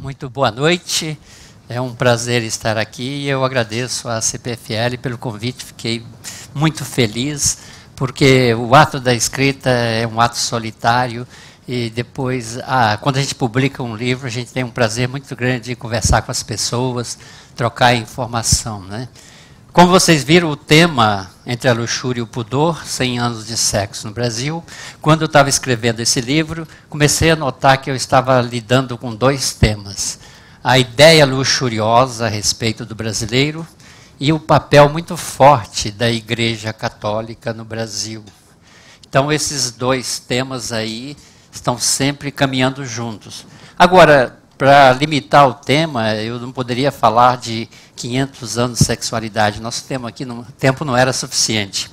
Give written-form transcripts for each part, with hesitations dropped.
Muito boa noite, é um prazer estar aqui e eu agradeço à CPFL pelo convite, fiquei muito feliz, porque o ato da escrita é um ato solitário e depois, quando a gente publica um livro, a gente tem um prazer muito grande de conversar com as pessoas, trocar informação, né? Como vocês viram, o tema Entre a Luxúria e o Pudor, 100 anos de sexo no Brasil, quando eu estava escrevendo esse livro, comecei a notar que eu estava lidando com dois temas. A ideia luxuriosa a respeito do brasileiro e o papel muito forte da Igreja Católica no Brasil. Então, esses dois temas aí estão sempre caminhando juntos. Agora, para limitar o tema, eu não poderia falar de 500 anos de sexualidade. Nosso tema aqui, o tempo não era suficiente.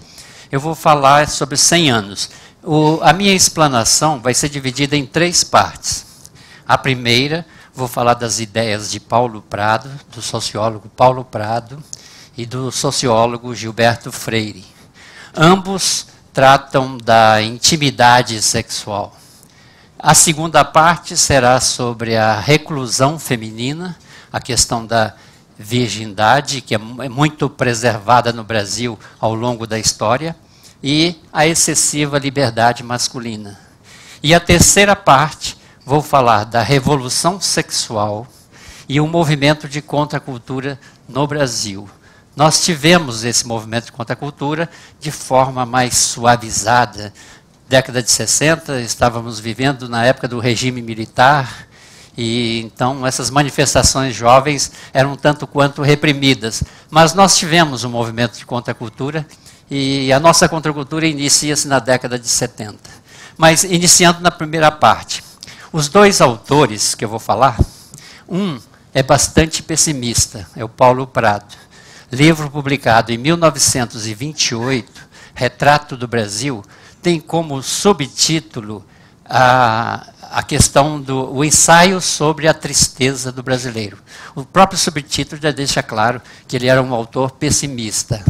Eu vou falar sobre 100 anos. A minha explanação vai ser dividida em 3 partes. A primeira, vou falar das ideias de Paulo Prado, do sociólogo Paulo Prado, e do sociólogo Gilberto Freire. Ambos tratam da intimidade sexual. A segunda parte será sobre a reclusão feminina, a questão da virgindade, que é muito preservada no Brasil ao longo da história, e a excessiva liberdade masculina. E a terceira parte, vou falar da revolução sexual e o movimento de contracultura no Brasil. Nós tivemos esse movimento de contracultura de forma mais suavizada. Década de 60, estávamos vivendo na época do regime militar, e então essas manifestações jovens eram tanto quanto reprimidas. Mas nós tivemos um movimento de contracultura, e a nossa contracultura inicia-se na década de 70. Mas iniciando na primeira parte, os dois autores que eu vou falar, um é bastante pessimista, é o Paulo Prado. Livro publicado em 1928, Retrato do Brasil, tem como subtítulo a questão do ensaio sobre a tristeza do brasileiro. O próprio subtítulo já deixa claro que ele era um autor pessimista.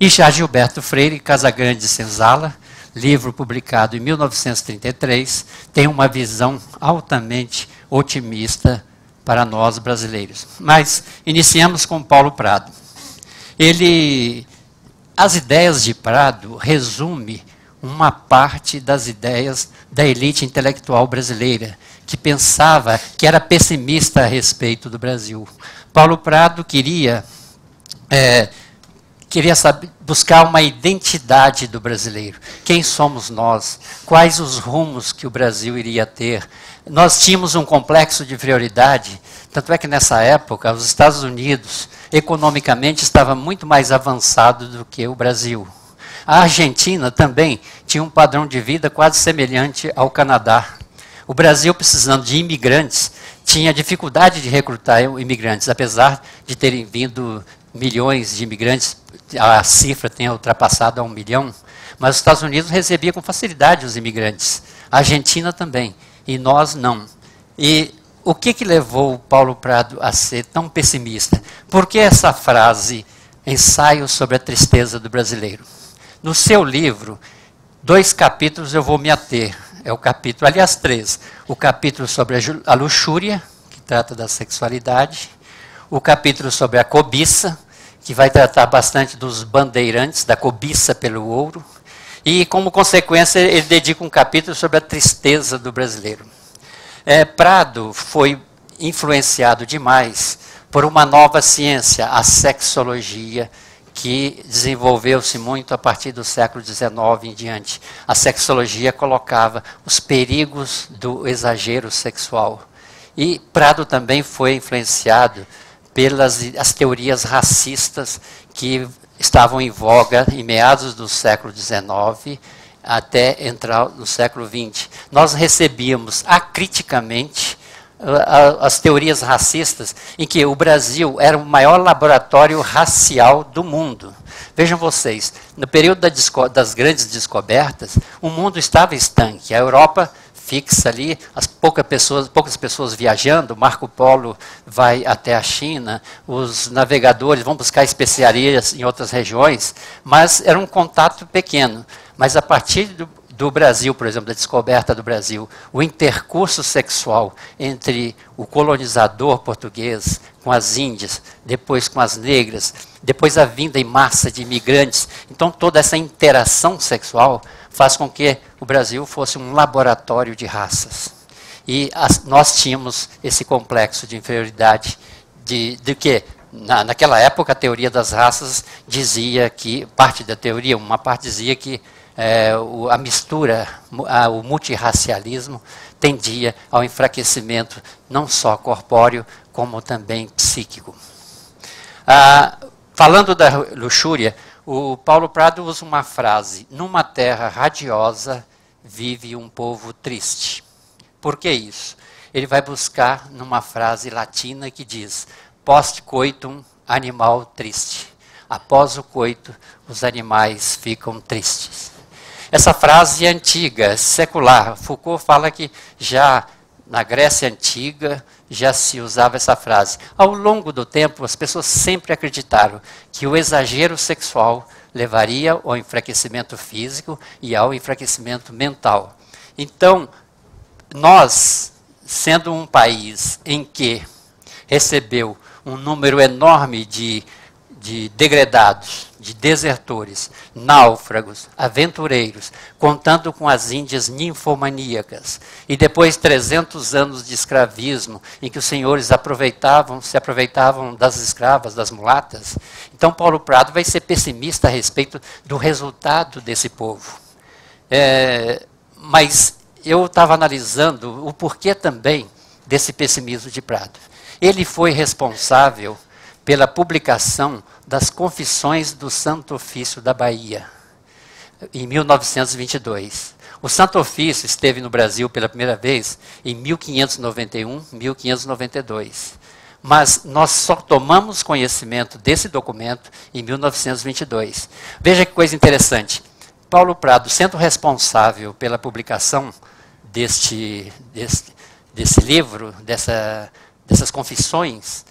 E já Gilberto Freire, Casagrande Senzala, livro publicado em 1933, tem uma visão altamente otimista para nós brasileiros. Mas iniciamos com Paulo Prado. As ideias de Prado resume uma parte das ideias da elite intelectual brasileira, que pensava, que era pessimista a respeito do Brasil. Paulo Prado queria buscar uma identidade do brasileiro. Quem somos nós? Quais os rumos que o Brasil iria ter? Nós tínhamos um complexo de prioridade, tanto é que nessa época os Estados Unidos, economicamente, estava muito mais avançado do que o Brasil. A Argentina também tinha um padrão de vida quase semelhante ao Canadá. O Brasil, precisando de imigrantes, tinha dificuldade de recrutar imigrantes, apesar de terem vindo milhões de imigrantes, a cifra tenha ultrapassado a 1 milhão, mas os Estados Unidos recebia com facilidade os imigrantes. A Argentina também, e nós não. E o que levou o Paulo Prado a ser tão pessimista? Por que essa frase, ensaio sobre a tristeza do brasileiro? No seu livro, 2 capítulos eu vou me ater. É o capítulo, aliás, 3. O capítulo sobre a luxúria, que trata da sexualidade. O capítulo sobre a cobiça, que vai tratar bastante dos bandeirantes, da cobiça pelo ouro. E, como consequência, ele dedica um capítulo sobre a tristeza do brasileiro. Prado foi influenciado demais por uma nova ciência, a sexologia, que desenvolveu-se muito a partir do século XIX em diante. A sexologia colocava os perigos do exagero sexual. E Prado também foi influenciado pelas as teorias racistas que estavam em voga em meados do século XIX até entrar no século XX. Nós recebíamos acriticamente as teorias racistas, em que o Brasil era o maior laboratório racial do mundo. Vejam vocês, no período das grandes descobertas, o mundo estava estanque. A Europa fixa ali, poucas pessoas viajando, Marco Polo vai até a China, os navegadores vão buscar especiarias em outras regiões, mas era um contato pequeno. Mas a partir do Brasil, por exemplo, da descoberta do Brasil, o intercurso sexual entre o colonizador português com as índias, depois com as negras, depois a vinda em massa de imigrantes. Então, toda essa interação sexual faz com que o Brasil fosse um laboratório de raças. E nós tínhamos esse complexo de inferioridade de que, naquela época, a teoria das raças dizia que, parte da teoria, uma parte dizia que a mistura, o multirracialismo, tendia ao enfraquecimento não só corpóreo, como também psíquico. Falando da luxúria, o Paulo Prado usa uma frase: numa terra radiosa vive um povo triste. Por que isso? Ele vai buscar numa frase latina que diz: post coitum animal triste. Após o coito, os animais ficam tristes. Essa frase é antiga, secular. Foucault fala que já na Grécia Antiga já se usava essa frase. Ao longo do tempo, as pessoas sempre acreditaram que o exagero sexual levaria ao enfraquecimento físico e ao enfraquecimento mental. Então, nós, sendo um país em que recebeu um número enorme de degredados, de desertores, náufragos, aventureiros, contando com as índias ninfomaníacas, e depois 300 anos de escravismo, em que os senhores se aproveitavam das escravas, das mulatas. Então, Paulo Prado vai ser pessimista a respeito do resultado desse povo. Mas eu estava analisando o porquê também desse pessimismo de Prado. Ele foi responsável pela publicação das Confissões do Santo Ofício da Bahia, em 1922. O Santo Ofício esteve no Brasil pela primeira vez em 1591, 1592. Mas nós só tomamos conhecimento desse documento em 1922. Veja que coisa interessante. Paulo Prado, sendo responsável pela publicação desse livro, dessas confissões,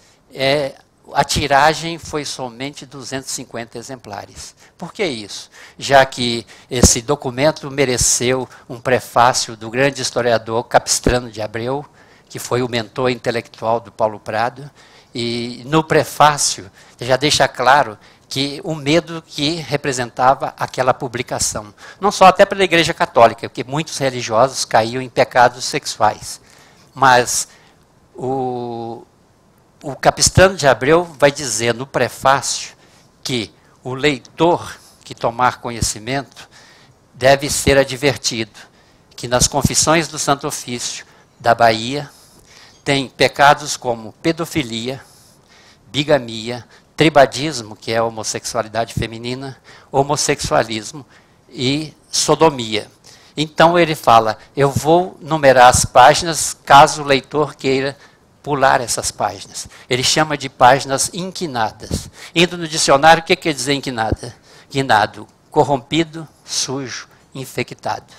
a tiragem foi somente 250 exemplares. Por que isso? Já que esse documento mereceu um prefácio do grande historiador Capistrano de Abreu, que foi o mentor intelectual do Paulo Prado, e no prefácio já deixa claro que o medo que representava aquela publicação. Não só até pela Igreja Católica, porque muitos religiosos caíam em pecados sexuais, mas o Capistrano de Abreu vai dizer no prefácio que o leitor que tomar conhecimento deve ser advertido que nas Confissões do Santo Ofício da Bahia tem pecados como pedofilia, bigamia, tribadismo, que é a homossexualidade feminina, homossexualismo e sodomia. Então ele fala: eu vou numerar as páginas caso o leitor queira pular essas páginas. Ele chama de páginas inquinadas. Indo no dicionário, o que quer dizer inquinada? Inquinado: corrompido, sujo, infectado.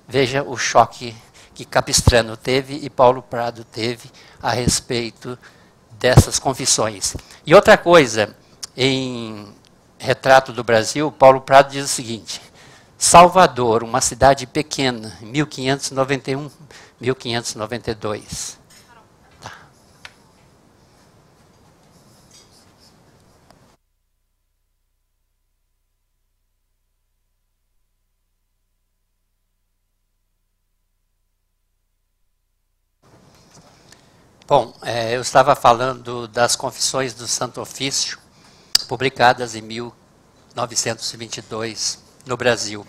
Veja o choque que Capistrano teve e Paulo Prado teve a respeito dessas confissões. E outra coisa, em Retrato do Brasil, Paulo Prado diz o seguinte: Salvador, uma cidade pequena, 1591, 1592. Bom, eu estava falando das Confissões do Santo Ofício, publicadas em 1922 no Brasil.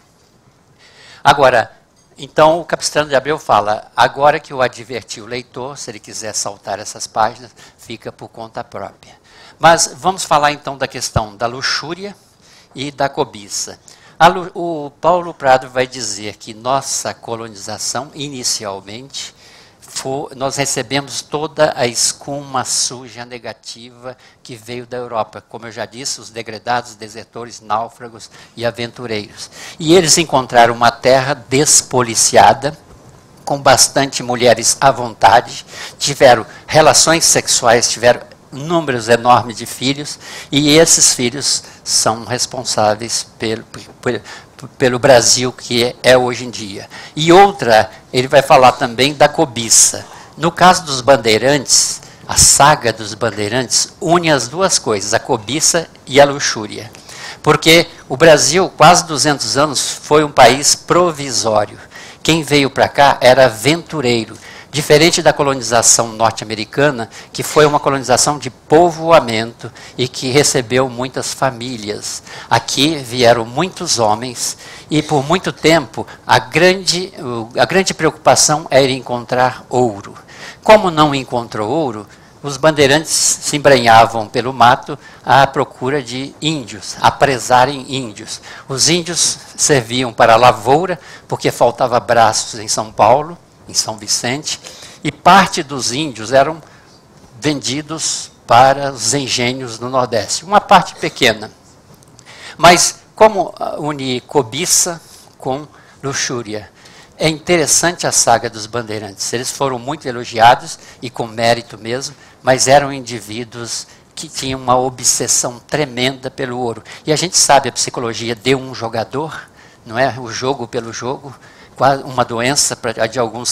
Agora, então o Capistrano de Abreu fala: agora que eu adverti o leitor, se ele quiser saltar essas páginas, fica por conta própria. Mas vamos falar então da questão da luxúria e da cobiça. O Paulo Prado vai dizer que nossa colonização, inicialmente, nós recebemos toda a escuma suja negativa que veio da Europa. Como eu já disse, os degredados, desertores, náufragos e aventureiros. E eles encontraram uma terra despoliciada, com bastante mulheres à vontade, tiveram relações sexuais, tiveram números enormes de filhos, e esses filhos são responsáveis pelo Brasil que é hoje em dia. E outra, ele vai falar também da cobiça. No caso dos bandeirantes, a saga dos bandeirantes une as duas coisas, a cobiça e a luxúria. Porque o Brasil, quase 200 anos, foi um país provisório. Quem veio para cá era aventureiro. Diferente da colonização norte-americana, que foi uma colonização de povoamento e que recebeu muitas famílias. Aqui vieram muitos homens e, por muito tempo, a grande preocupação era encontrar ouro. Como não encontrou ouro, os bandeirantes se embrenhavam pelo mato à procura de índios, a presarem índios. Os índios serviam para a lavoura, porque faltava braços em São Paulo, em São Vicente, e parte dos índios eram vendidos para os engenhos no Nordeste. Uma parte pequena. Mas como unir cobiça com luxúria? É interessante a saga dos bandeirantes. Eles foram muito elogiados, e com mérito mesmo, mas eram indivíduos que tinham uma obsessão tremenda pelo ouro. E a gente sabe a psicologia de um jogador, não é? O jogo pelo jogo, uma doença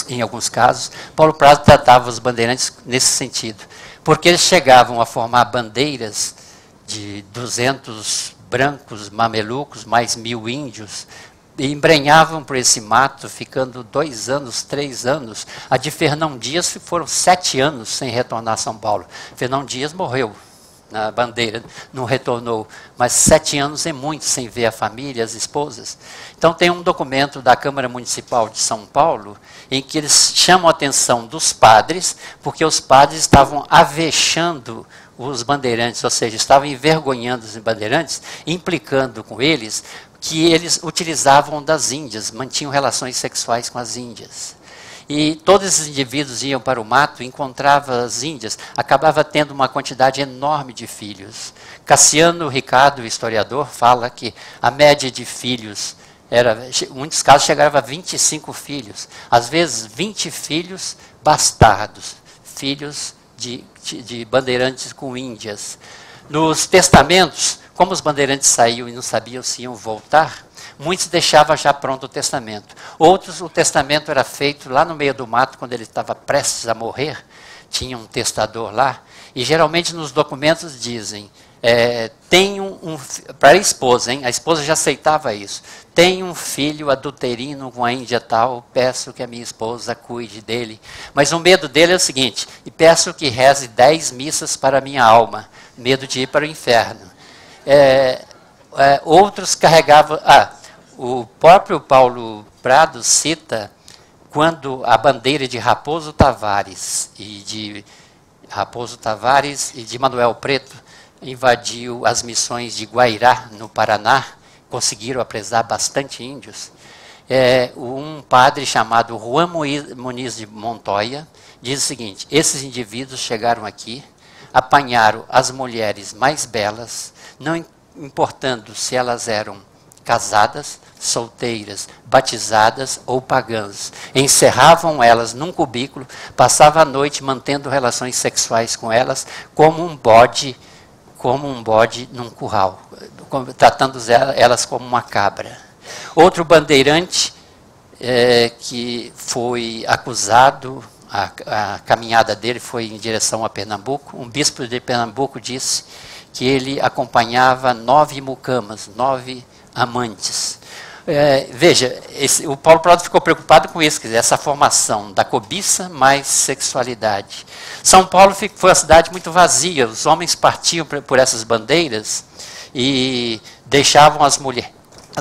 em alguns casos. Paulo Prado tratava os bandeirantes nesse sentido, porque eles chegavam a formar bandeiras de 200 brancos mamelucos, mais 1000 índios, e embrenhavam por esse mato, ficando 2 anos, 3 anos. A de Fernão Dias foram 7 anos sem retornar a São Paulo. Fernão Dias morreu na bandeira, não retornou, mas 7 anos é muito sem ver a família, as esposas. Então tem um documento da Câmara Municipal de São Paulo em que eles chamam a atenção dos padres, porque os padres estavam avexando os bandeirantes, ou seja, estavam envergonhando os bandeirantes, implicando com eles que eles utilizavam das índias, mantinham relações sexuais com as índias. E todos esses indivíduos iam para o mato, encontravam as índias, acabava tendo uma quantidade enorme de filhos. Cassiano Ricardo, o historiador, fala que a média de filhos em muitos casos chegava a 25 filhos, às vezes 20 filhos bastardos, filhos de bandeirantes com índias. Nos testamentos, como os bandeirantes saíam e não sabiam se iam voltar, muitos deixavam já pronto o testamento. Outros, o testamento era feito lá no meio do mato, quando ele estava prestes a morrer, tinha um testador lá, e geralmente nos documentos dizem, para a esposa, hein? A esposa já aceitava isso, tem um filho adulterino com a índia tal, peço que a minha esposa cuide dele. Mas o medo dele é o seguinte, e peço que reze 10 missas para a minha alma, medo de ir para o inferno. Outros carregavam... o próprio Paulo Prado cita quando a bandeira de Raposo Tavares e de Manuel Preto invadiu as missões de Guairá, no Paraná, conseguiram apresar bastante índios. Um padre chamado Juan Muniz de Montoya diz o seguinte, esses indivíduos chegaram aqui, apanharam as mulheres mais belas, não importando se elas eram casadas, solteiras, batizadas ou pagãs. Encerravam elas num cubículo, passavam a noite mantendo relações sexuais com elas, como um bode num curral, tratando elas como uma cabra. Outro bandeirante que foi acusado, a caminhada dele foi em direção a Pernambuco, um bispo de Pernambuco disse que ele acompanhava 9 mucamas, 9 amantes. Veja, o Paulo Prado ficou preocupado com isso, quer dizer, essa formação da cobiça mais sexualidade. São Paulo foi uma cidade muito vazia, os homens partiam por essas bandeiras e deixavam as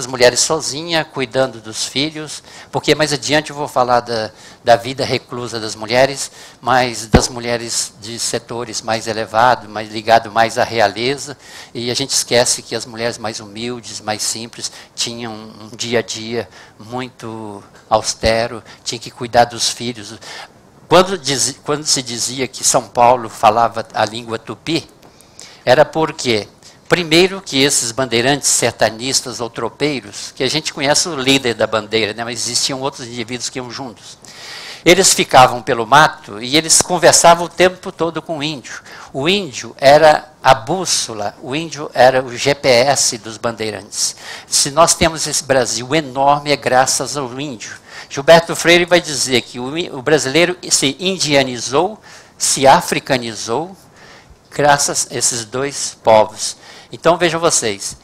mulheres sozinhas, cuidando dos filhos, porque mais adiante eu vou falar da vida reclusa das mulheres, mas das mulheres de setores mais elevados, ligado mais à realeza, e a gente esquece que as mulheres mais humildes, mais simples, tinham um dia a dia muito austero, tinham que cuidar dos filhos. Quando se dizia que São Paulo falava a língua tupi, era porque... Primeiro que esses bandeirantes sertanistas ou tropeiros, que a gente conhece o líder da bandeira, né, mas existiam outros indivíduos que iam juntos. Eles ficavam pelo mato e eles conversavam o tempo todo com o índio. O índio era a bússola, o índio era o GPS dos bandeirantes. Se nós temos esse Brasil enorme, é graças ao índio. Gilberto Freire vai dizer que o brasileiro se indianizou, se africanizou, graças a esses dois povos. Então, vejam vocês,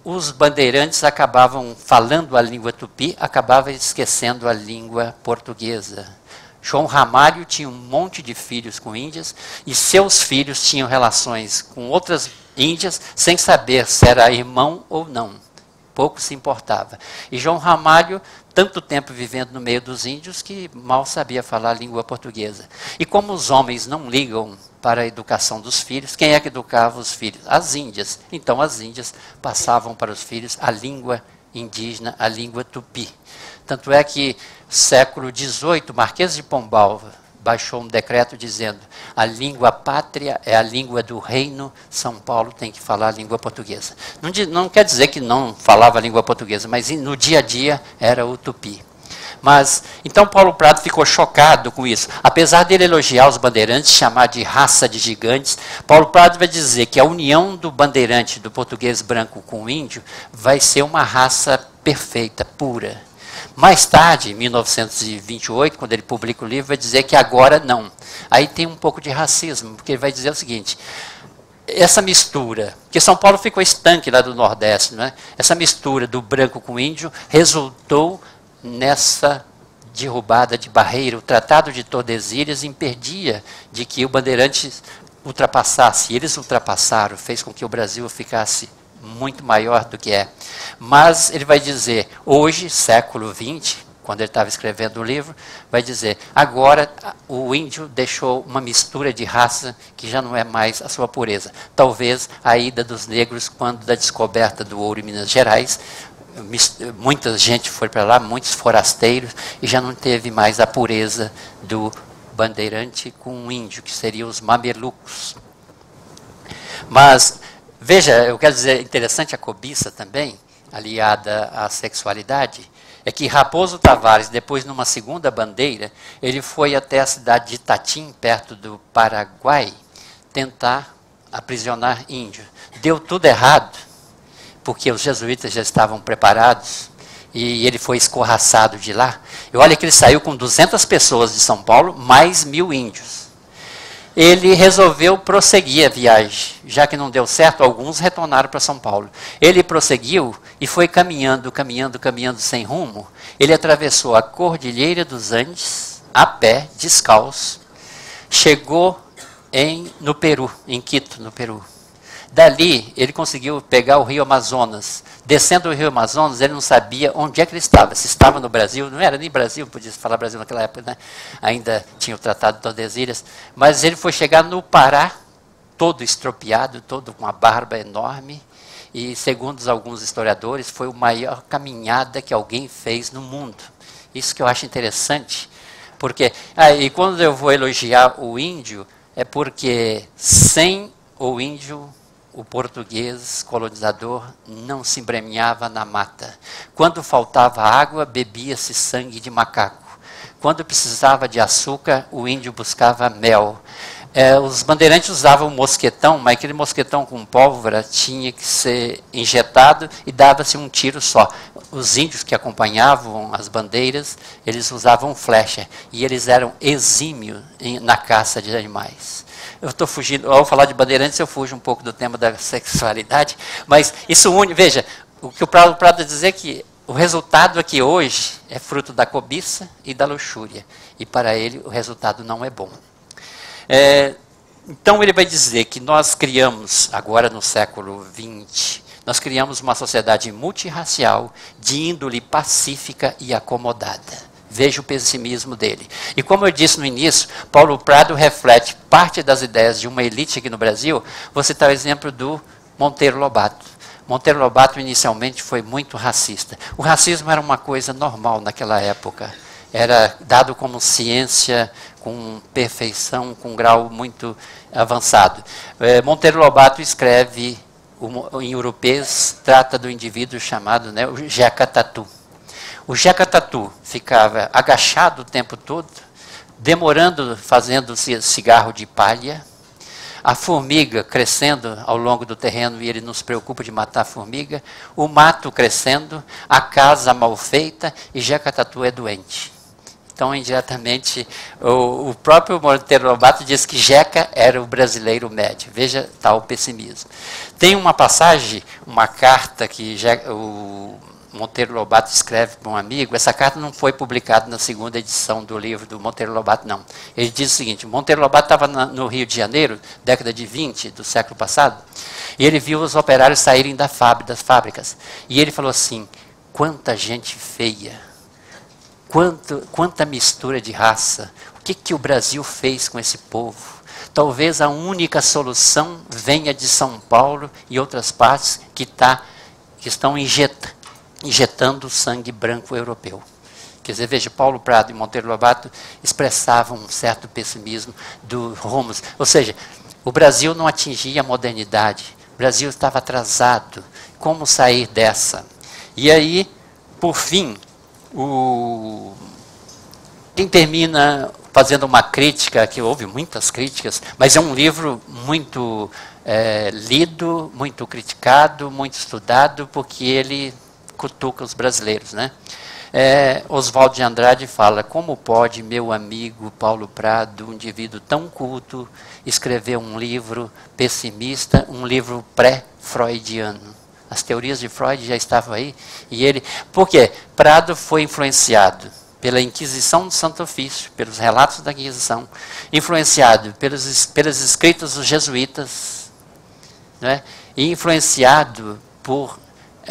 os bandeirantes acabavam falando a língua tupi, acabavam esquecendo a língua portuguesa. João Ramalho tinha um monte de filhos com índias, e seus filhos tinham relações com outras índias, sem saber se era irmão ou não. Pouco se importava. E João Ramalho, tanto tempo vivendo no meio dos índios, que mal sabia falar a língua portuguesa. E como os homens não ligam para a educação dos filhos, quem é que educava os filhos? As índias. Então as índias passavam para os filhos a língua indígena, a língua tupi. Tanto é que, século XVIII, Marquês de Pombal baixou um decreto dizendo: a língua pátria é a língua do reino, São Paulo tem que falar a língua portuguesa. Não quer dizer que não falava a língua portuguesa, mas no dia a dia era o tupi. Mas, então Paulo Prado ficou chocado com isso. Apesar dele elogiar os bandeirantes, chamar de raça de gigantes, Paulo Prado vai dizer que a união do bandeirante, do português branco com o índio, vai ser uma raça perfeita, pura. Mais tarde, em 1928, quando ele publica o livro, vai dizer que agora não. Aí tem um pouco de racismo, porque ele vai dizer o seguinte: essa mistura, porque São Paulo ficou estanque lá do Nordeste, né? Essa mistura do branco com o índio resultou nessa derrubada de barreira. O Tratado de Tordesilhas impedia de que o bandeirante ultrapassasse. Eles ultrapassaram, fez com que o Brasil ficasse muito maior do que é. Mas ele vai dizer, hoje, século XX, quando ele estava escrevendo o livro, vai dizer, agora o índio deixou uma mistura de raça que já não é mais a sua pureza. Talvez a ida dos negros, quando da descoberta do ouro em Minas Gerais, muita gente foi para lá, muitos forasteiros, e já não teve mais a pureza do bandeirante com o índio, que seriam os mamelucos. Mas, veja, eu quero dizer, interessante a cobiça também, aliada à sexualidade, é que Raposo Tavares, depois numa segunda bandeira, ele foi até a cidade de Itatim, perto do Paraguai, tentar aprisionar índio. Deu tudo errado, porque os jesuítas já estavam preparados, e ele foi escorraçado de lá. E olha que ele saiu com 200 pessoas de São Paulo, mais 1000 índios. Ele resolveu prosseguir a viagem. Já que não deu certo, alguns retornaram para São Paulo. Ele prosseguiu e foi caminhando, caminhando sem rumo. Ele atravessou a Cordilheira dos Andes, a pé, descalço. Chegou no Peru, em Quito, no Peru. Dali, ele conseguiu pegar o rio Amazonas. Descendo o rio Amazonas, ele não sabia onde é que ele estava. Se estava no Brasil, não era nem Brasil, podia falar Brasil naquela época, né? Ainda tinha o Tratado de Tordesilhas. Mas ele foi chegar no Pará, todo estropiado, todo com uma barba enorme. E, segundo alguns historiadores, foi a maior caminhada que alguém fez no mundo. Isso que eu acho interessante. Porque, e quando eu vou elogiar o índio, é porque sem o índio, o português colonizador não se embrenhava na mata. Quando faltava água, bebia-se sangue de macaco. Quando precisava de açúcar, o índio buscava mel. Os bandeirantes usavam mosquetão, mas aquele mosquetão com pólvora tinha que ser injetado e dava-se um tiro só. Os índios que acompanhavam as bandeiras, eles usavam flecha, e eles eram exímios na caça de animais. Eu estou fugindo, ao falar de bandeirantes, eu fujo um pouco do tema da sexualidade, mas isso une, veja, o que o Prado dizer é que o resultado aqui hoje é fruto da cobiça e da luxúria, e para ele o resultado não é bom. Então ele vai dizer que nós criamos, agora no século XX, nós criamos uma sociedade multirracial, de índole pacífica e acomodada. Veja o pessimismo dele. E como eu disse no início, Paulo Prado reflete parte das ideias de uma elite aqui no Brasil. Vou citar o exemplo do Monteiro Lobato. Monteiro Lobato inicialmente foi muito racista. O racismo era uma coisa normal naquela época. Era dado como ciência, com perfeição, com um grau muito avançado. Monteiro Lobato escreve, em europeu, trata do indivíduo chamado, né, o Jeca Tatu. O Jeca Tatu ficava agachado o tempo todo, demorando, fazendo cigarro de palha. A formiga crescendo ao longo do terreno e ele não se preocupa de matar a formiga. O mato crescendo, a mal feita e Jeca Tatu é doente. Então, indiretamente, o próprio Monteiro Lobato diz que Jeca era o brasileiro médio. Veja tal pessimismo. Tem uma passagem, uma carta que o Monteiro Lobato escreve para um amigo. Essa carta não foi publicada na segunda edição do livro do Monteiro Lobato, não. Ele diz o seguinte: Monteiro Lobato estava no Rio de Janeiro, década de 20 do século passado, e ele viu os operários saírem das fábricas. E ele falou assim: quanta gente feia, quanta mistura de raça, o que o Brasil fez com esse povo? Talvez a única solução venha de São Paulo e outras partes que estão injetando sangue branco europeu. Quer dizer, veja, Paulo Prado e Monteiro Lobato expressavam um certo pessimismo do rumos. Ou seja, o Brasil não atingia a modernidade, o Brasil estava atrasado. Como sair dessa? E aí, por fim, quem termina fazendo uma crítica, que houve muitas críticas, mas é um livro muito lido, muito criticado, muito estudado, porque ele cutuca os brasileiros, né? Oswaldo de Andrade fala: como pode meu amigo Paulo Prado, um indivíduo tão culto, escrever um livro pessimista, um livro pré-freudiano? As teorias de Freud já estavam aí. E ele, por quê? Prado foi influenciado pela Inquisição do Santo Ofício, pelos relatos da Inquisição, influenciado pelos escritos dos jesuítas, né? E influenciado por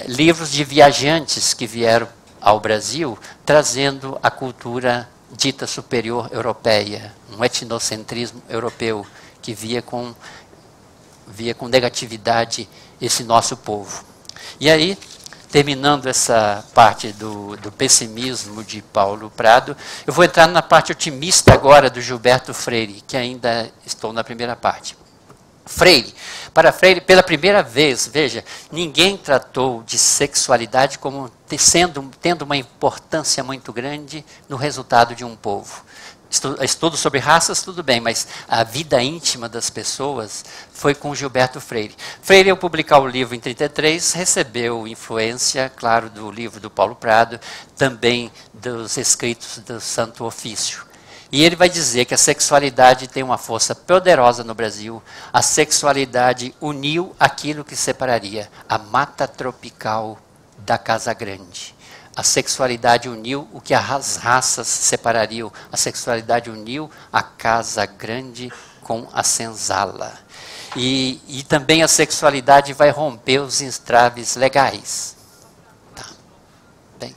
livros de viajantes que vieram ao Brasil, trazendo a cultura dita superior europeia, um etnocentrismo europeu, que via com negatividade esse nosso povo. E aí, terminando essa parte do pessimismo de Paulo Prado, eu vou entrar na parte otimista agora do Gilberto Freire, que ainda estou na primeira parte. Para Freire, pela primeira vez, veja, ninguém tratou de sexualidade como tendo uma importância muito grande no resultado de um povo. Estudo sobre raças, tudo bem, mas a vida íntima das pessoas foi com Gilberto Freire. Freire, ao publicar o livro em 1933, recebeu influência, claro, do livro do Paulo Prado, também dos escritos do Santo Ofício. E ele vai dizer que a sexualidade tem uma força poderosa no Brasil. A sexualidade uniu aquilo que separaria a mata tropical da Casa Grande. A sexualidade uniu o que as raças separariam. A sexualidade uniu a Casa Grande com a senzala. E também a sexualidade vai romper os entraves legais. Tá. Bem.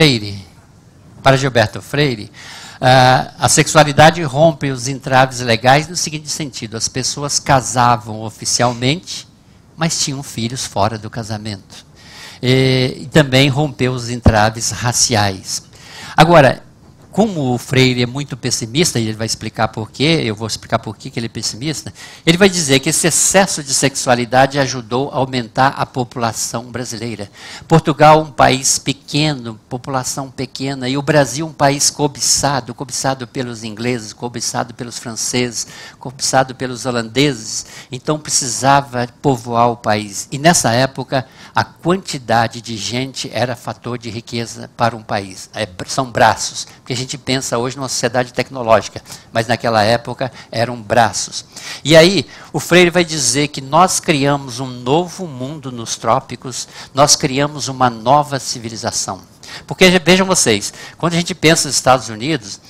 Freire, para Gilberto Freire, a sexualidade rompe os entraves legais no seguinte sentido: as pessoas casavam oficialmente, mas tinham filhos fora do casamento. E também rompeu os entraves raciais. Agora, como o Freire é muito pessimista, e ele vai explicar por quê, eu vou explicar por que ele é pessimista, ele vai dizer que esse excesso de sexualidade ajudou a aumentar a população brasileira. Portugal, um país pequeno, população pequena, e o Brasil, um país cobiçado pelos ingleses, cobiçado pelos franceses, cobiçado pelos holandeses, então precisava povoar o país. E nessa época, a quantidade de gente era fator de riqueza para um país. São braços, porque a gente pensa hoje numa sociedade tecnológica, mas naquela época eram braços. E aí, o Freire vai dizer que nós criamos um novo mundo nos trópicos, nós criamos uma nova civilização. Porque, vejam vocês, quando a gente pensa nos Estados Unidos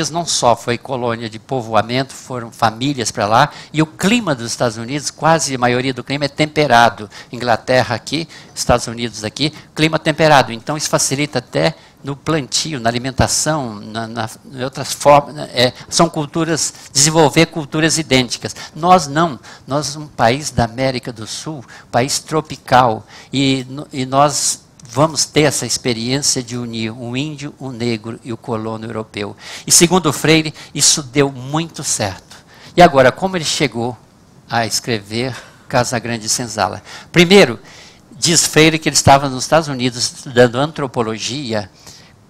não só foi colônia de povoamento, foram famílias para lá, e o clima dos Estados Unidos, quase a maioria do clima é temperado. Inglaterra aqui, Estados Unidos aqui, clima temperado. Então isso facilita até no plantio, na alimentação, em outras formas, são culturas, desenvolver culturas idênticas. Nós não, nós somos um país da América do Sul, país tropical, e nós vamos ter essa experiência de unir o índio, o negro e o colono europeu. E segundo Freire, isso deu muito certo. E agora, como ele chegou a escrever Casagrande Senzala? Primeiro, diz Freire que ele estava nos Estados Unidos estudando antropologia,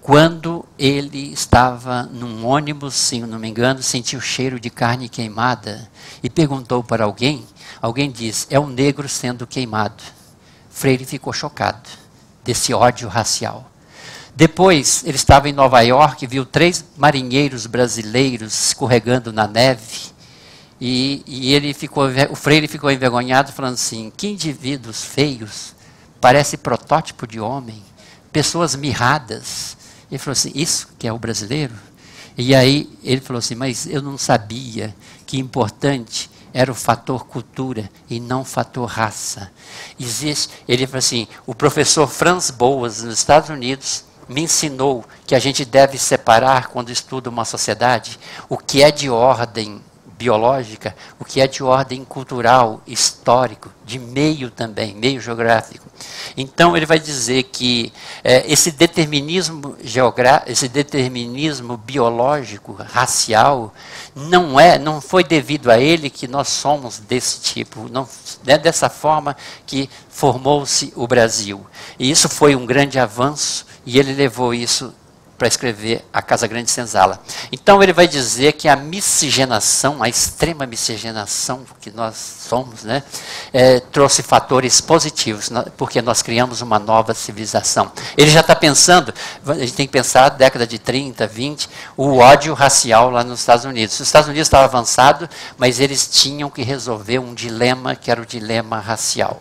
quando ele estava num ônibus, se não me engano, sentiu o cheiro de carne queimada e perguntou para alguém disse, é um negro sendo queimado. Freire ficou chocado desse ódio racial. Depois, ele estava em Nova York, viu 3 marinheiros brasileiros escorregando na neve, e o Freire ficou envergonhado, falando assim, que indivíduos feios, parece protótipo de homem, pessoas mirradas. Ele falou assim, isso que é o brasileiro? E aí ele falou assim, mas eu não sabia que importante era o fator cultura e não o fator raça. Ele falou assim, o professor Franz Boas, nos Estados Unidos, me ensinou que a gente deve separar, quando estuda uma sociedade, o que é de ordem biológica, o que é de ordem cultural, histórico, de meio também, meio geográfico. Então ele vai dizer que esse determinismo biológico, racial, não foi devido a ele que nós somos desse tipo, não é dessa forma que formou-se o Brasil. E isso foi um grande avanço, e ele levou isso para escrever a Casagrande Senzala. Então ele vai dizer que a miscigenação, a extrema miscigenação que nós somos, né, trouxe fatores positivos, porque nós criamos uma nova civilização. Ele já está pensando, a gente tem que pensar, década de 30, 20, o ódio racial lá nos Estados Unidos. Os Estados Unidos estavam avançados, mas eles tinham que resolver um dilema, que era o dilema racial.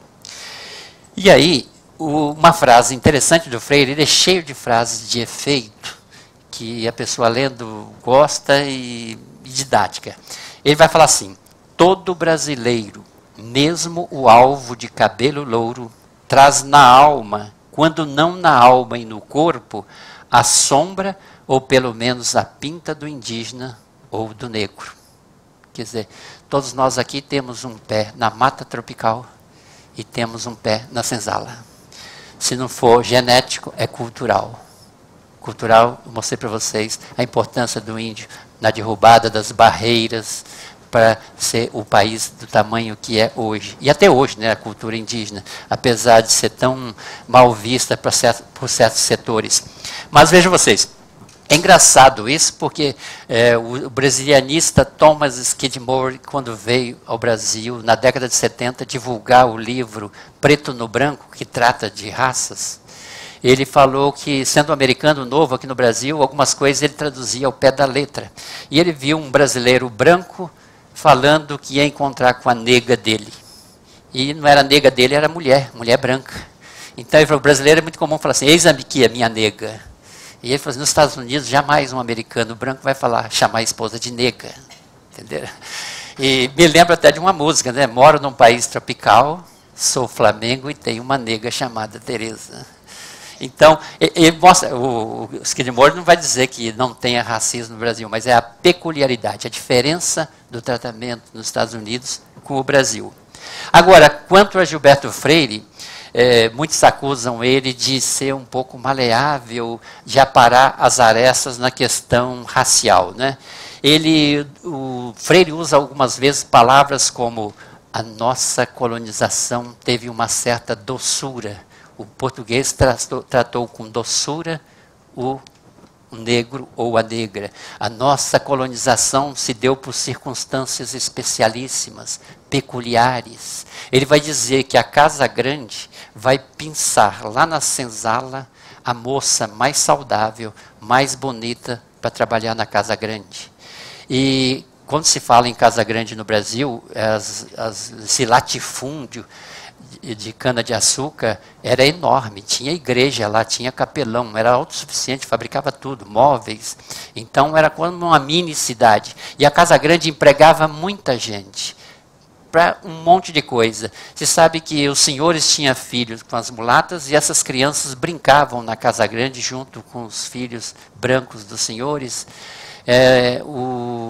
E aí, uma frase interessante do Freire, ele é cheio de frases de efeito, que a pessoa lendo gosta e didática. Ele vai falar assim, todo brasileiro, mesmo o alvo de cabelo louro, traz na alma, quando não na alma e no corpo, a sombra, ou pelo menos a pinta do indígena ou do negro. Quer dizer, todos nós aqui temos um pé na mata tropical e temos um pé na senzala. Se não for genético, é cultural. Cultural, eu mostrei para vocês a importância do índio na derrubada das barreiras para ser o país do tamanho que é hoje. E até hoje, né, a cultura indígena, apesar de ser tão mal vista por certos setores. Mas vejam vocês, é engraçado isso, porque o brasilianista Thomas Skidmore, quando veio ao Brasil, na década de 70, divulgar o livro Preto no Branco, que trata de raças, ele falou que, sendo um americano novo aqui no Brasil, algumas coisas ele traduzia ao pé da letra. E ele viu um brasileiro branco falando que ia encontrar com a nega dele. E não era a nega dele, era mulher branca. Então ele falou, o brasileiro é muito comum falar assim, eis aqui a minha nega. E ele falou assim, nos Estados Unidos, jamais um americano branco vai chamar a esposa de nega. Entendeu? E me lembro até de uma música, né? Moro num país tropical, sou Flamengo e tenho uma nega chamada Teresa. Então, ele mostra, o Skidmore não vai dizer que não tenha racismo no Brasil, mas é a peculiaridade, a diferença do tratamento nos Estados Unidos com o Brasil. Agora, quanto a Gilberto Freire, muitos acusam ele de ser um pouco maleável, de aparar as arestas na questão racial, né? O Freire usa algumas vezes palavras como a nossa colonização teve uma certa doçura. O português tratou com doçura o negro ou a negra. A nossa colonização se deu por circunstâncias especialíssimas, peculiares. Ele vai dizer que a Casa Grande vai pensar lá na senzala a moça mais saudável, mais bonita para trabalhar na Casa Grande. E quando se fala em Casa Grande no Brasil, esse latifúndio de cana-de-açúcar era enorme, tinha igreja lá, tinha capelão, era autossuficiente, fabricava tudo, móveis. Então era como uma mini cidade. E a Casa Grande empregava muita gente. para um monte de coisa. Você sabe que os senhores tinham filhos com as mulatas e essas crianças brincavam na Casa Grande junto com os filhos brancos dos senhores.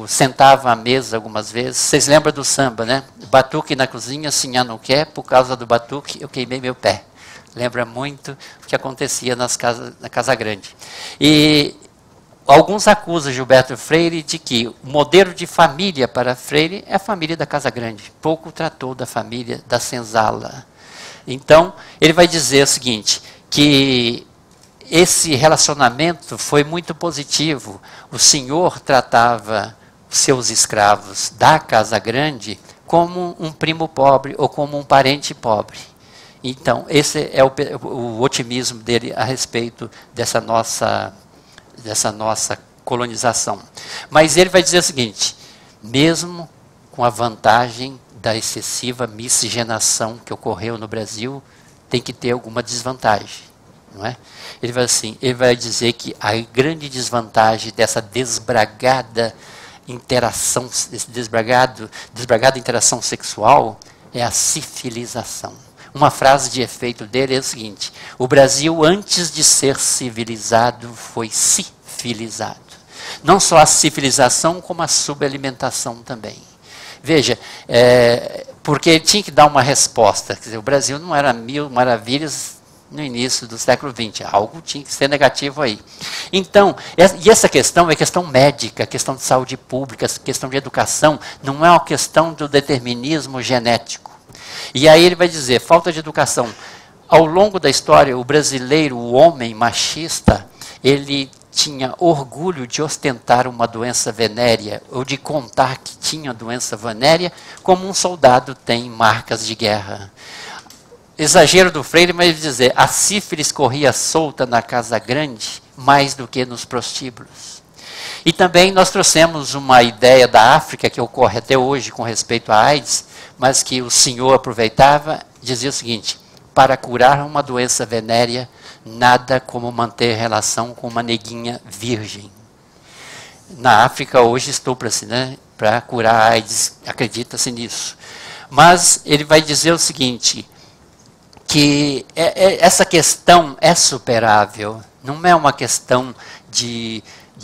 Sentava à mesa algumas vezes. Vocês lembram do samba, né? Batuque na cozinha, sinhá não quer, por causa do batuque eu queimei meu pé. Lembra muito o que acontecia na Casa Grande. E alguns acusam Gilberto Freire de que o modelo de família para Freire é a família da Casa Grande. Pouco tratou da família da senzala. Então, ele vai dizer o seguinte, que esse relacionamento foi muito positivo. O senhor tratava os seus escravos da Casa Grande como um primo pobre ou como um parente pobre. Então, esse é o otimismo dele a respeito dessa nossa colonização. Mas ele vai dizer o seguinte, mesmo com a vantagem da excessiva miscigenação que ocorreu no Brasil, tem que ter alguma desvantagem. Não é? Ele vai dizer que a grande desvantagem dessa desbragada interação, desbragada interação sexual é a sifilização. Uma frase de efeito dele é o seguinte, o Brasil antes de ser civilizado foi sifilizado. Não só a civilização, como a subalimentação também. Veja, porque tinha que dar uma resposta. Quer dizer, o Brasil não era mil maravilhas no início do século XX. Algo tinha que ser negativo aí. Então, e essa questão é questão médica, questão de saúde pública, questão de educação, não é uma questão do determinismo genético. E aí ele vai dizer, falta de educação. Ao longo da história, o brasileiro, o homem machista, ele tinha orgulho de ostentar uma doença venérea, ou de contar que tinha doença venérea, como um soldado tem marcas de guerra. Exagero do Freire, mas ele dizer, a sífilis corria solta na Casa Grande, mais do que nos prostíbulos. E também nós trouxemos uma ideia da África, que ocorre até hoje com respeito à AIDS, mas que o senhor aproveitava, dizia o seguinte, para curar uma doença venérea, nada como manter relação com uma neguinha virgem. Na África hoje estupra-se, né? Para curar a AIDS, acredita-se nisso. Mas ele vai dizer o seguinte, que essa questão é superável, não é uma questão de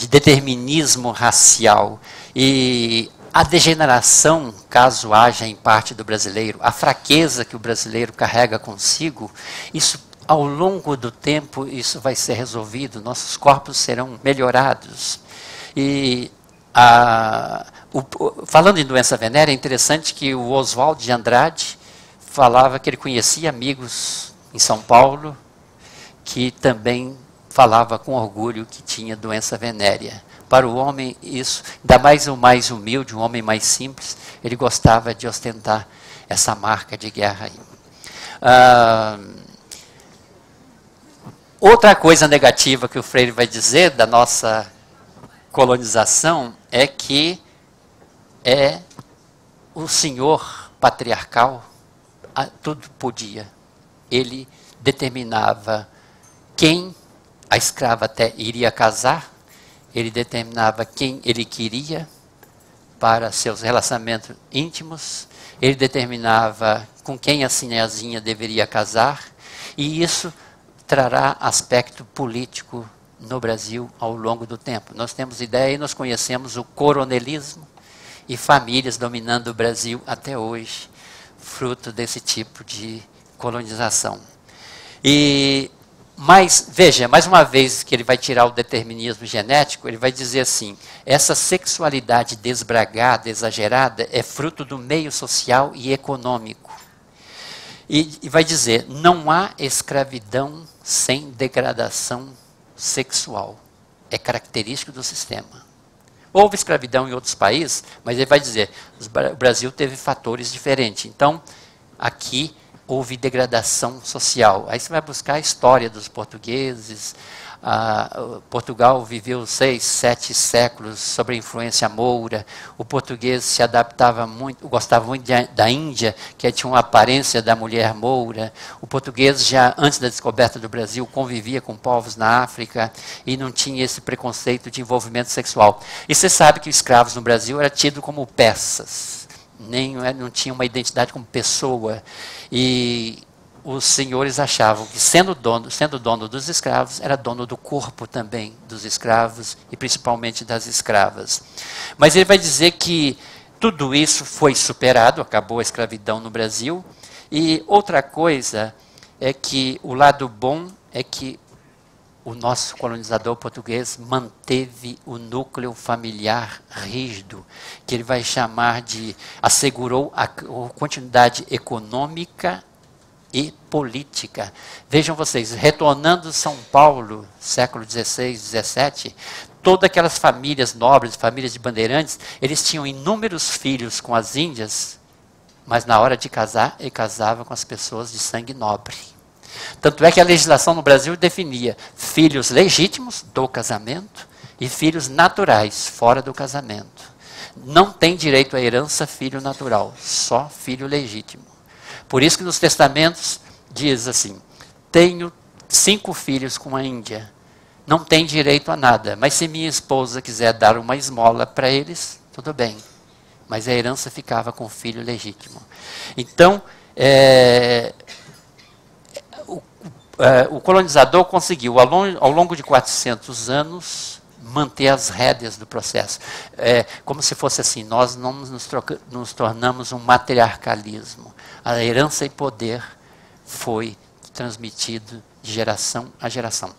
determinismo racial. E a degeneração, caso haja em parte do brasileiro, a fraqueza que o brasileiro carrega consigo, isso ao longo do tempo isso vai ser resolvido, nossos corpos serão melhorados. E falando em doença venérea, é interessante que o Oswald de Andrade falava que ele conhecia amigos em São Paulo que também falava com orgulho que tinha doença venérea. Para o homem, isso, ainda mais o mais humilde, um homem mais simples, ele gostava de ostentar essa marca de guerra aí. Outra coisa negativa que o Freire vai dizer da nossa colonização é que o senhor patriarcal tudo podia. Ele determinava quem a escrava até iria casar, ele determinava quem ele queria para seus relacionamentos íntimos, ele determinava com quem a sinhazinha deveria casar, e isso trará aspecto político no Brasil ao longo do tempo. Nós temos ideia e nós conhecemos o coronelismo e famílias dominando o Brasil até hoje, fruto desse tipo de colonização. Mas, veja, mais uma vez que ele vai tirar o determinismo genético, ele vai dizer assim, essa sexualidade desbragada, exagerada, é fruto do meio social e econômico. E vai dizer, não há escravidão sem degradação sexual. É característico do sistema. Houve escravidão em outros países, mas ele vai dizer, o Brasil teve fatores diferentes. Então, aqui houve degradação social. Aí você vai buscar a história dos portugueses. Portugal viveu 6, 7 séculos sob a influência moura. O português se adaptava muito, gostava muito da Índia, que tinha uma aparência da mulher moura. O português, já antes da descoberta do Brasil, convivia com povos na África e não tinha esse preconceito de envolvimento sexual. E você sabe que os escravos no Brasil eram tidos como peças. não tinha uma identidade como pessoa. E os senhores achavam que, sendo dono dos escravos, era dono do corpo também dos escravos e principalmente das escravas. Mas ele vai dizer que tudo isso foi superado, acabou a escravidão no Brasil. E outra coisa é que o lado bom é que o nosso colonizador português manteve o núcleo familiar rígido, que ele vai chamar de assegurou a continuidade econômica e política. Vejam vocês, retornando São Paulo, século XVI, XVII, todas aquelas famílias nobres, famílias de bandeirantes, eles tinham inúmeros filhos com as índias, mas na hora de casar, ele casava com as pessoas de sangue nobre. Tanto é que a legislação no Brasil definia filhos legítimos do casamento e filhos naturais, fora do casamento. Não tem direito à herança filho natural, só filho legítimo. Por isso que nos testamentos diz assim, tenho 5 filhos com a Índia, não tem direito a nada, mas se minha esposa quiser dar uma esmola para eles, tudo bem. Mas a herança ficava com o filho legítimo. Então, o colonizador conseguiu, ao longo de 400 anos, manter as rédeas do processo. Como se fosse assim, nós não nos tornamos um matriarcalismo. A herança e poder foi transmitido de geração a geração.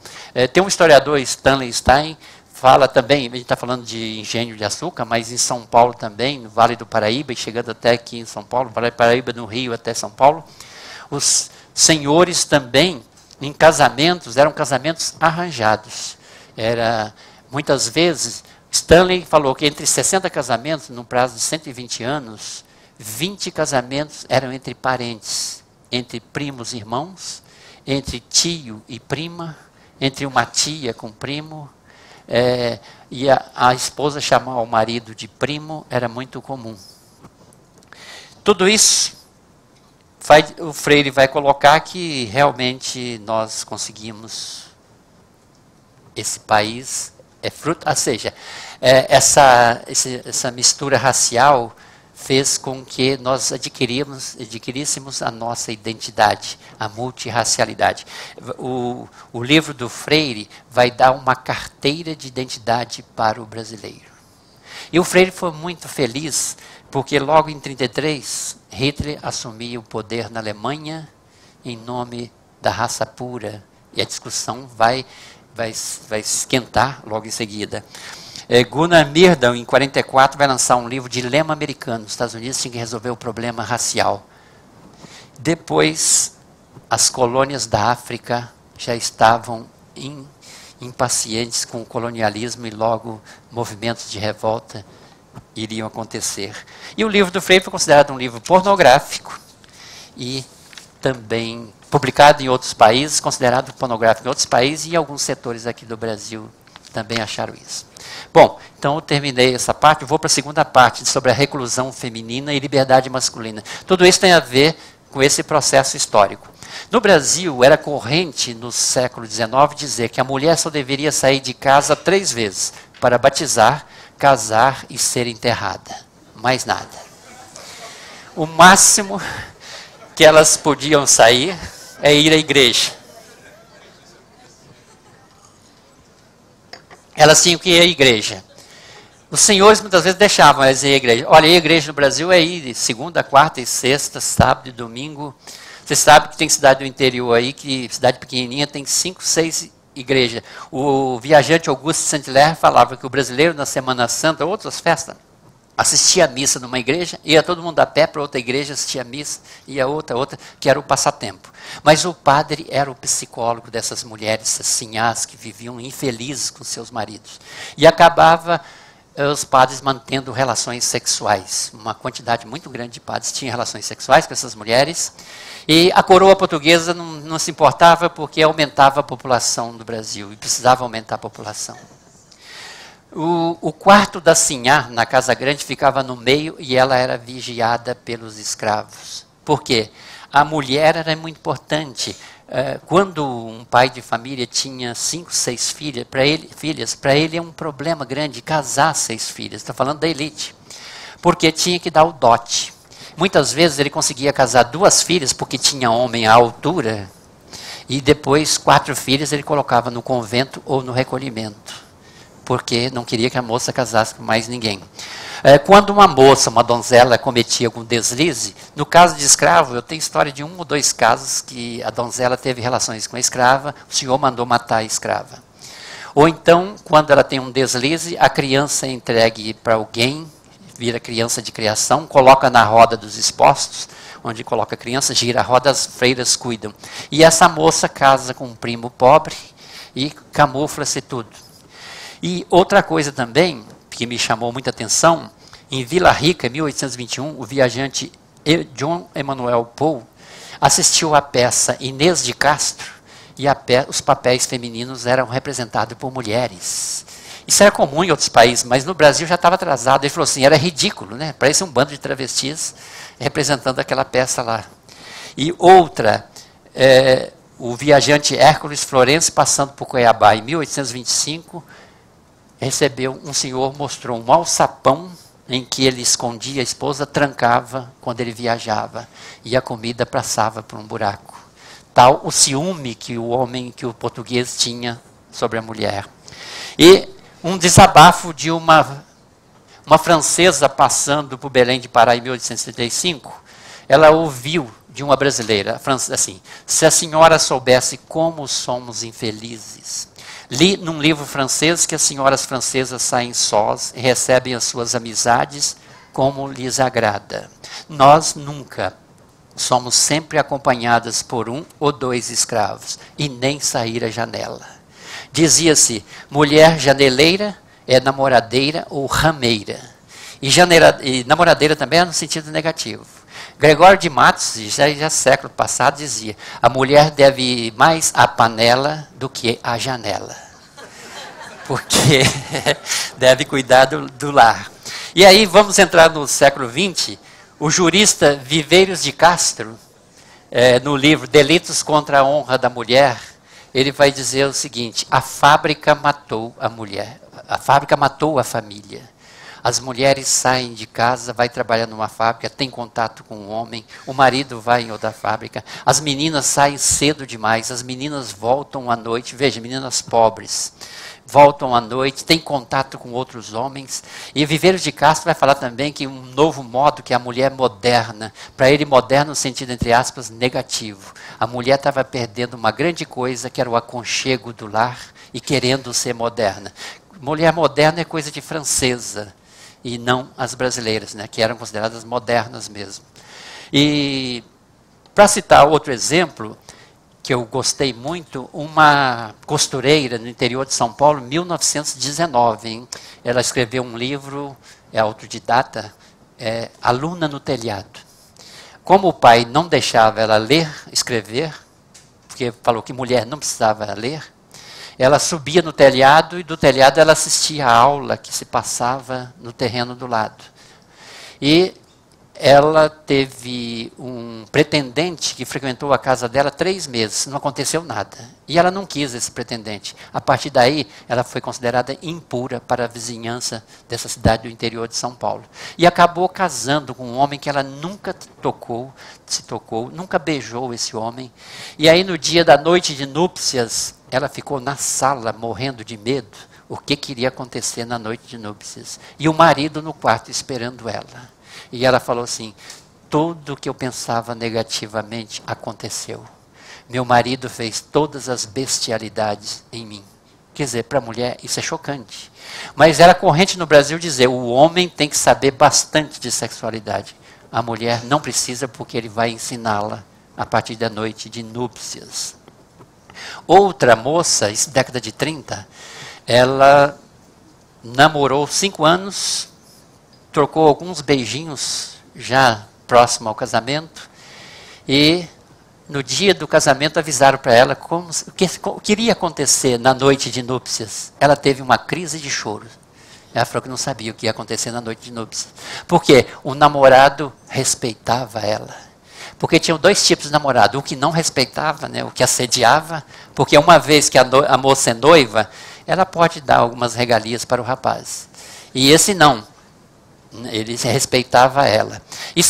Tem um historiador, Stanley Stein, fala também, a gente está falando de engenho de açúcar, mas em São Paulo também, no Vale do Paraíba, e chegando até aqui em São Paulo, Vale do Paraíba, no Rio até São Paulo, os senhores também, em casamentos, eram casamentos arranjados. Muitas vezes, Stanley falou que entre 60 casamentos, no prazo de 120 anos, 20 casamentos eram entre parentes, entre primos e irmãos, entre tio e prima, entre uma tia com primo, e a esposa chamar o marido de primo era muito comum. Tudo isso, o Freire vai colocar que realmente nós conseguimos, esse país é fruto, ou seja, essa mistura racial fez com que nós adquiríssemos a nossa identidade, a multirracialidade. O livro do Freire vai dar uma carteira de identidade para o brasileiro. E o Freire foi muito feliz, porque logo em 1933, Hitler assumia o poder na Alemanha em nome da raça pura. E a discussão vai esquentar logo em seguida. Gunnar Myrdal, em 1944, vai lançar um livro, Dilema Americano. Os Estados Unidos tinham que resolver o problema racial. Depois, as colônias da África já estavam impacientes com o colonialismo e logo movimentos de revolta iriam acontecer. E o livro do Freire foi considerado um livro pornográfico e também publicado em outros países, considerado pornográfico em outros países, e em alguns setores aqui do Brasil também acharam isso. Bom, então eu terminei essa parte, eu vou para a segunda parte, sobre a reclusão feminina e liberdade masculina. Tudo isso tem a ver com esse processo histórico. No Brasil, era corrente, no século XIX, dizer que a mulher só deveria sair de casa 3 vezes, para batizar, casar e ser enterrada. Mais nada. O máximo que elas podiam sair é ir à igreja. Elas tinham que ir à igreja. Os senhores muitas vezes deixavam elas ir à igreja. Olha, a igreja no Brasil é ir de segunda, quarta e sexta, sábado e domingo. Você sabe que tem cidade do interior aí, que cidade pequenininha tem 5, 6 igrejas. O viajante Augusto Saint-Hilaire falava que o brasileiro na Semana Santa, outras festas, assistia a missa numa igreja, ia todo mundo a pé para outra igreja, assistia a missa, ia outra, que era o passatempo. Mas o padre era o psicólogo dessas mulheres, essas sinhás que viviam infelizes com seus maridos. E acabava os padres mantendo relações sexuais. Uma quantidade muito grande de padres tinham relações sexuais com essas mulheres. E a coroa portuguesa não se importava porque aumentava a população do Brasil e precisava aumentar a população. O quarto da sinhá, na Casa Grande, ficava no meio e ela era vigiada pelos escravos. Por quê? A mulher era muito importante. Quando um pai de família tinha 5, 6 filhas, para ele é um problema grande casar 6 filhas. Estou falando da elite. porque tinha que dar o dote. Muitas vezes ele conseguia casar 2 filhas, porque tinha homem à altura, e depois 4 filhas ele colocava no convento ou no recolhimento, porque não queria que a moça casasse com mais ninguém. Quando uma moça, uma donzela, cometia algum deslize, no caso de escravo, eu tenho história de 1 ou 2 casos que a donzela teve relações com a escrava, o senhor mandou matar a escrava. Ou então, quando ela tem um deslize, a criança é entregue para alguém, vira criança de criação, coloca na roda dos expostos, onde coloca a criança, gira a roda, as freiras cuidam. E essa moça casa com um primo pobre e camufla-se tudo. E outra coisa também, que me chamou muita atenção, em Vila Rica, em 1821, o viajante John Emanuel Poe assistiu à peça Inês de Castro, e os papéis femininos eram representados por mulheres. Isso era comum em outros países, mas no Brasil já estava atrasado. Ele falou assim, era ridículo, né? Parece um bando de travestis representando aquela peça lá. E outra, o viajante Hércules Florencio, passando por Cuiabá em 1825, recebeu, um senhor mostrou um alçapão em que ele escondia a esposa, trancava quando ele viajava, e a comida passava por um buraco. Tal o ciúme que o português tinha sobre a mulher. E um desabafo de uma francesa passando por Belém de Pará em 1835, ela ouviu de uma brasileira, assim, se a senhora soubesse como somos infelizes. Li num livro francês que as senhoras francesas saem sós e recebem as suas amizades como lhes agrada. Nós nunca. Somos sempre acompanhadas por 1 ou 2 escravos, e nem sair à janela. Dizia-se, mulher janeleira é namoradeira ou rameira. E namoradeira também é no sentido negativo. Gregório de Matos, já século passado, dizia, a mulher deve ir mais à panela do que à janela. Porque deve cuidar do lar. E aí vamos entrar no século XX, o jurista Viveiros de Castro, no livro Delitos contra a Honra da Mulher, ele vai dizer o seguinte, a fábrica matou a mulher, a fábrica matou a família. As mulheres saem de casa, vai trabalhar numa fábrica, tem contato com o homem, o marido vai em outra fábrica, as meninas saem cedo demais, as meninas voltam à noite, veja, meninas pobres, voltam à noite, têm contato com outros homens. E Viveiros de Castro vai falar também que um novo modo, que é a mulher moderna, para ele moderno no sentido, entre aspas, negativo. A mulher estava perdendo uma grande coisa, que era o aconchego do lar, e querendo ser moderna. Mulher moderna é coisa de francesa, e não as brasileiras, né, que eram consideradas modernas mesmo. E, para citar outro exemplo, que eu gostei muito, uma costureira no interior de São Paulo, 1919, hein? Ela escreveu um livro, é autodidata, Aluna no Telhado. Como o pai não deixava ela ler, escrever, porque falou que mulher não precisava ler, ela subia no telhado e do telhado ela assistia a aula que se passava no terreno do lado. E ela teve um pretendente que frequentou a casa dela 3 meses, não aconteceu nada. E ela não quis esse pretendente. A partir daí, ela foi considerada impura para a vizinhança dessa cidade do interior de São Paulo. E acabou casando com um homem que ela nunca se tocou, nunca beijou esse homem. E aí, no dia da noite de núpcias, ela ficou na sala, morrendo de medo, o que iria acontecer na noite de núpcias. E o marido no quarto esperando ela. E ela falou assim, tudo que eu pensava negativamente aconteceu. Meu marido fez todas as bestialidades em mim. Quer dizer, para a mulher isso é chocante. Mas era corrente no Brasil dizer, o homem tem que saber bastante de sexualidade. A mulher não precisa, porque ele vai ensiná-la a partir da noite de núpcias. Outra moça, década de 30, ela namorou 5 anos, trocou alguns beijinhos já próximo ao casamento, e no dia do casamento avisaram para ela o que iria acontecer na noite de núpcias. Ela teve uma crise de choro. Ela falou que não sabia o que ia acontecer na noite de núpcias. Porque o namorado respeitava ela. Porque tinham 2 tipos de namorado, o que não respeitava, né, o que assediava, porque uma vez que a moça é noiva, ela pode dar algumas regalias para o rapaz. E esse não Ele respeitava ela. E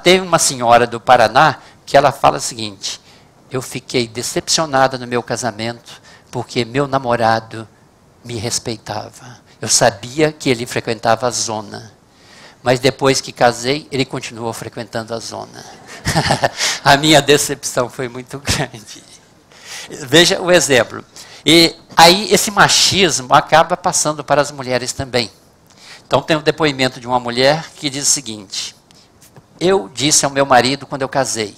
teve uma senhora do Paraná que ela fala o seguinte: eu fiquei decepcionada no meu casamento porque meu namorado me respeitava. Eu sabia que ele frequentava a zona, mas depois que casei, ele continuou frequentando a zona. A minha decepção foi muito grande. Veja o exemplo. E aí esse machismo acaba passando para as mulheres também. Então tem um depoimento de uma mulher que diz o seguinte: eu disse ao meu marido quando eu casei,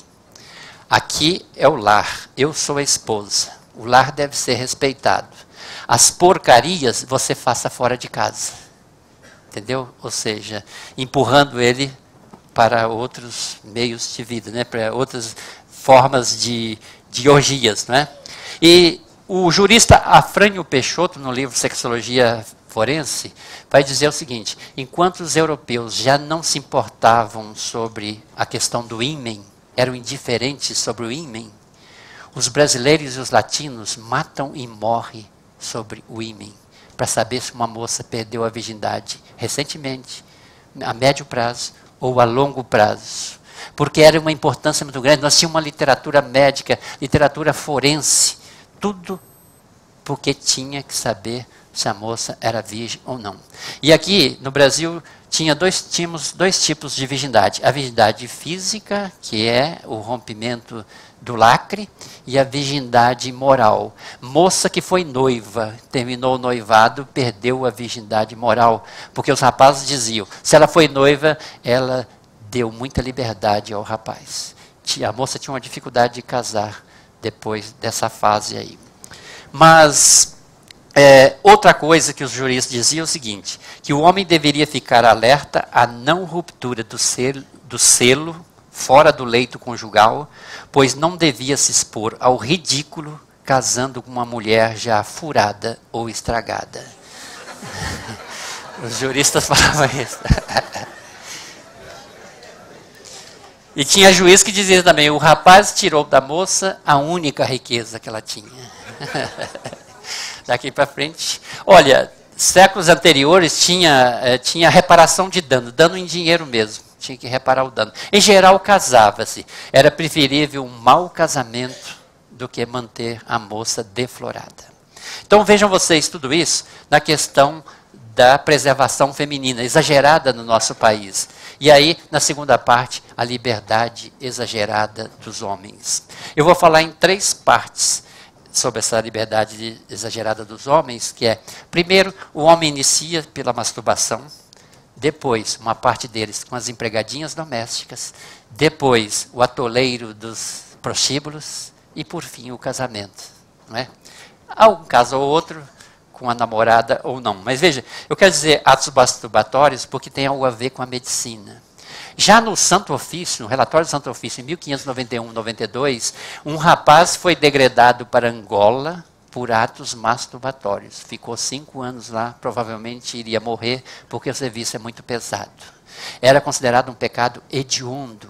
aqui é o lar, eu sou a esposa, o lar deve ser respeitado. As porcarias você faça fora de casa. Entendeu? Ou seja, empurrando ele para outros meios de vida, né? Para outras formas de orgias. Né? E o jurista Afrânio Peixoto, no livro Sexologia Forense, vai dizer o seguinte: enquanto os europeus já não se importavam sobre a questão do ímen, eram indiferentes sobre o ímen, os brasileiros e os latinos matam e morrem sobre o ímen, para saber se uma moça perdeu a virgindade recentemente, a médio prazo ou a longo prazo. Porque era uma importância muito grande. Nós tínhamos uma literatura médica, literatura forense, tudo porque tinha que saber se a moça era virgem ou não. E aqui no Brasil tínhamos dois tipos de virgindade: a virgindade física, que é o rompimento do lacre, e a virgindade moral. Moça que foi noiva, terminou o noivado, perdeu a virgindade moral, porque os rapazes diziam, se ela foi noiva, ela deu muita liberdade ao rapaz. A moça tinha uma dificuldade de casar depois dessa fase aí. Mas outra coisa que os juristas diziam é o seguinte: que o homem deveria ficar alerta à não ruptura do selo fora do leito conjugal, pois não devia se expor ao ridículo casando com uma mulher já furada ou estragada. Os juristas falavam isso. E tinha juiz que dizia também: o rapaz tirou da moça a única riqueza que ela tinha. Daqui para frente. Olha, séculos anteriores tinha reparação de dano em dinheiro mesmo. Tinha que reparar o dano. Em geral, casava-se. Era preferível um mau casamento do que manter a moça deflorada. Então vejam vocês tudo isso na questão da preservação feminina, exagerada no nosso país. E aí, na segunda parte, a liberdade exagerada dos homens. Eu vou falar em 3 partes sobre essa liberdade exagerada dos homens, que é: primeiro, o homem inicia pela masturbação. Depois, uma parte deles com as empregadinhas domésticas. Depois, o atoleiro dos prostíbulos. E, por fim, o casamento. Não é? Há um caso ou outro com a namorada ou não. Mas veja, eu quero dizer atos masturbatórios porque tem algo a ver com a medicina. Já no Santo Ofício, no relatório do Santo Ofício, em 1591-92, um rapaz foi degradado para Angola por atos masturbatórios. Ficou 5 anos lá, provavelmente iria morrer, porque o serviço é muito pesado. Era considerado um pecado hediondo.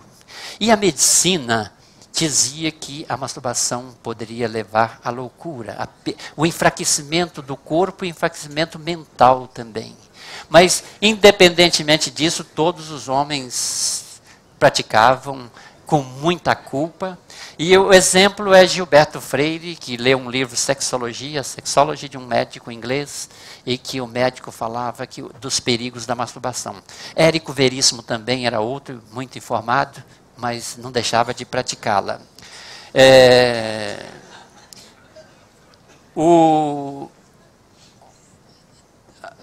E a medicina dizia que a masturbação poderia levar à loucura, o enfraquecimento do corpo e o enfraquecimento mental também. Mas, independentemente disso, todos os homens praticavam com muita culpa. E o exemplo é Gilberto Freire, que leu um livro Sexologia, Sexology, de um médico inglês, e que o médico falava dos perigos da masturbação. Érico Veríssimo também era outro, muito informado, mas não deixava de praticá-la.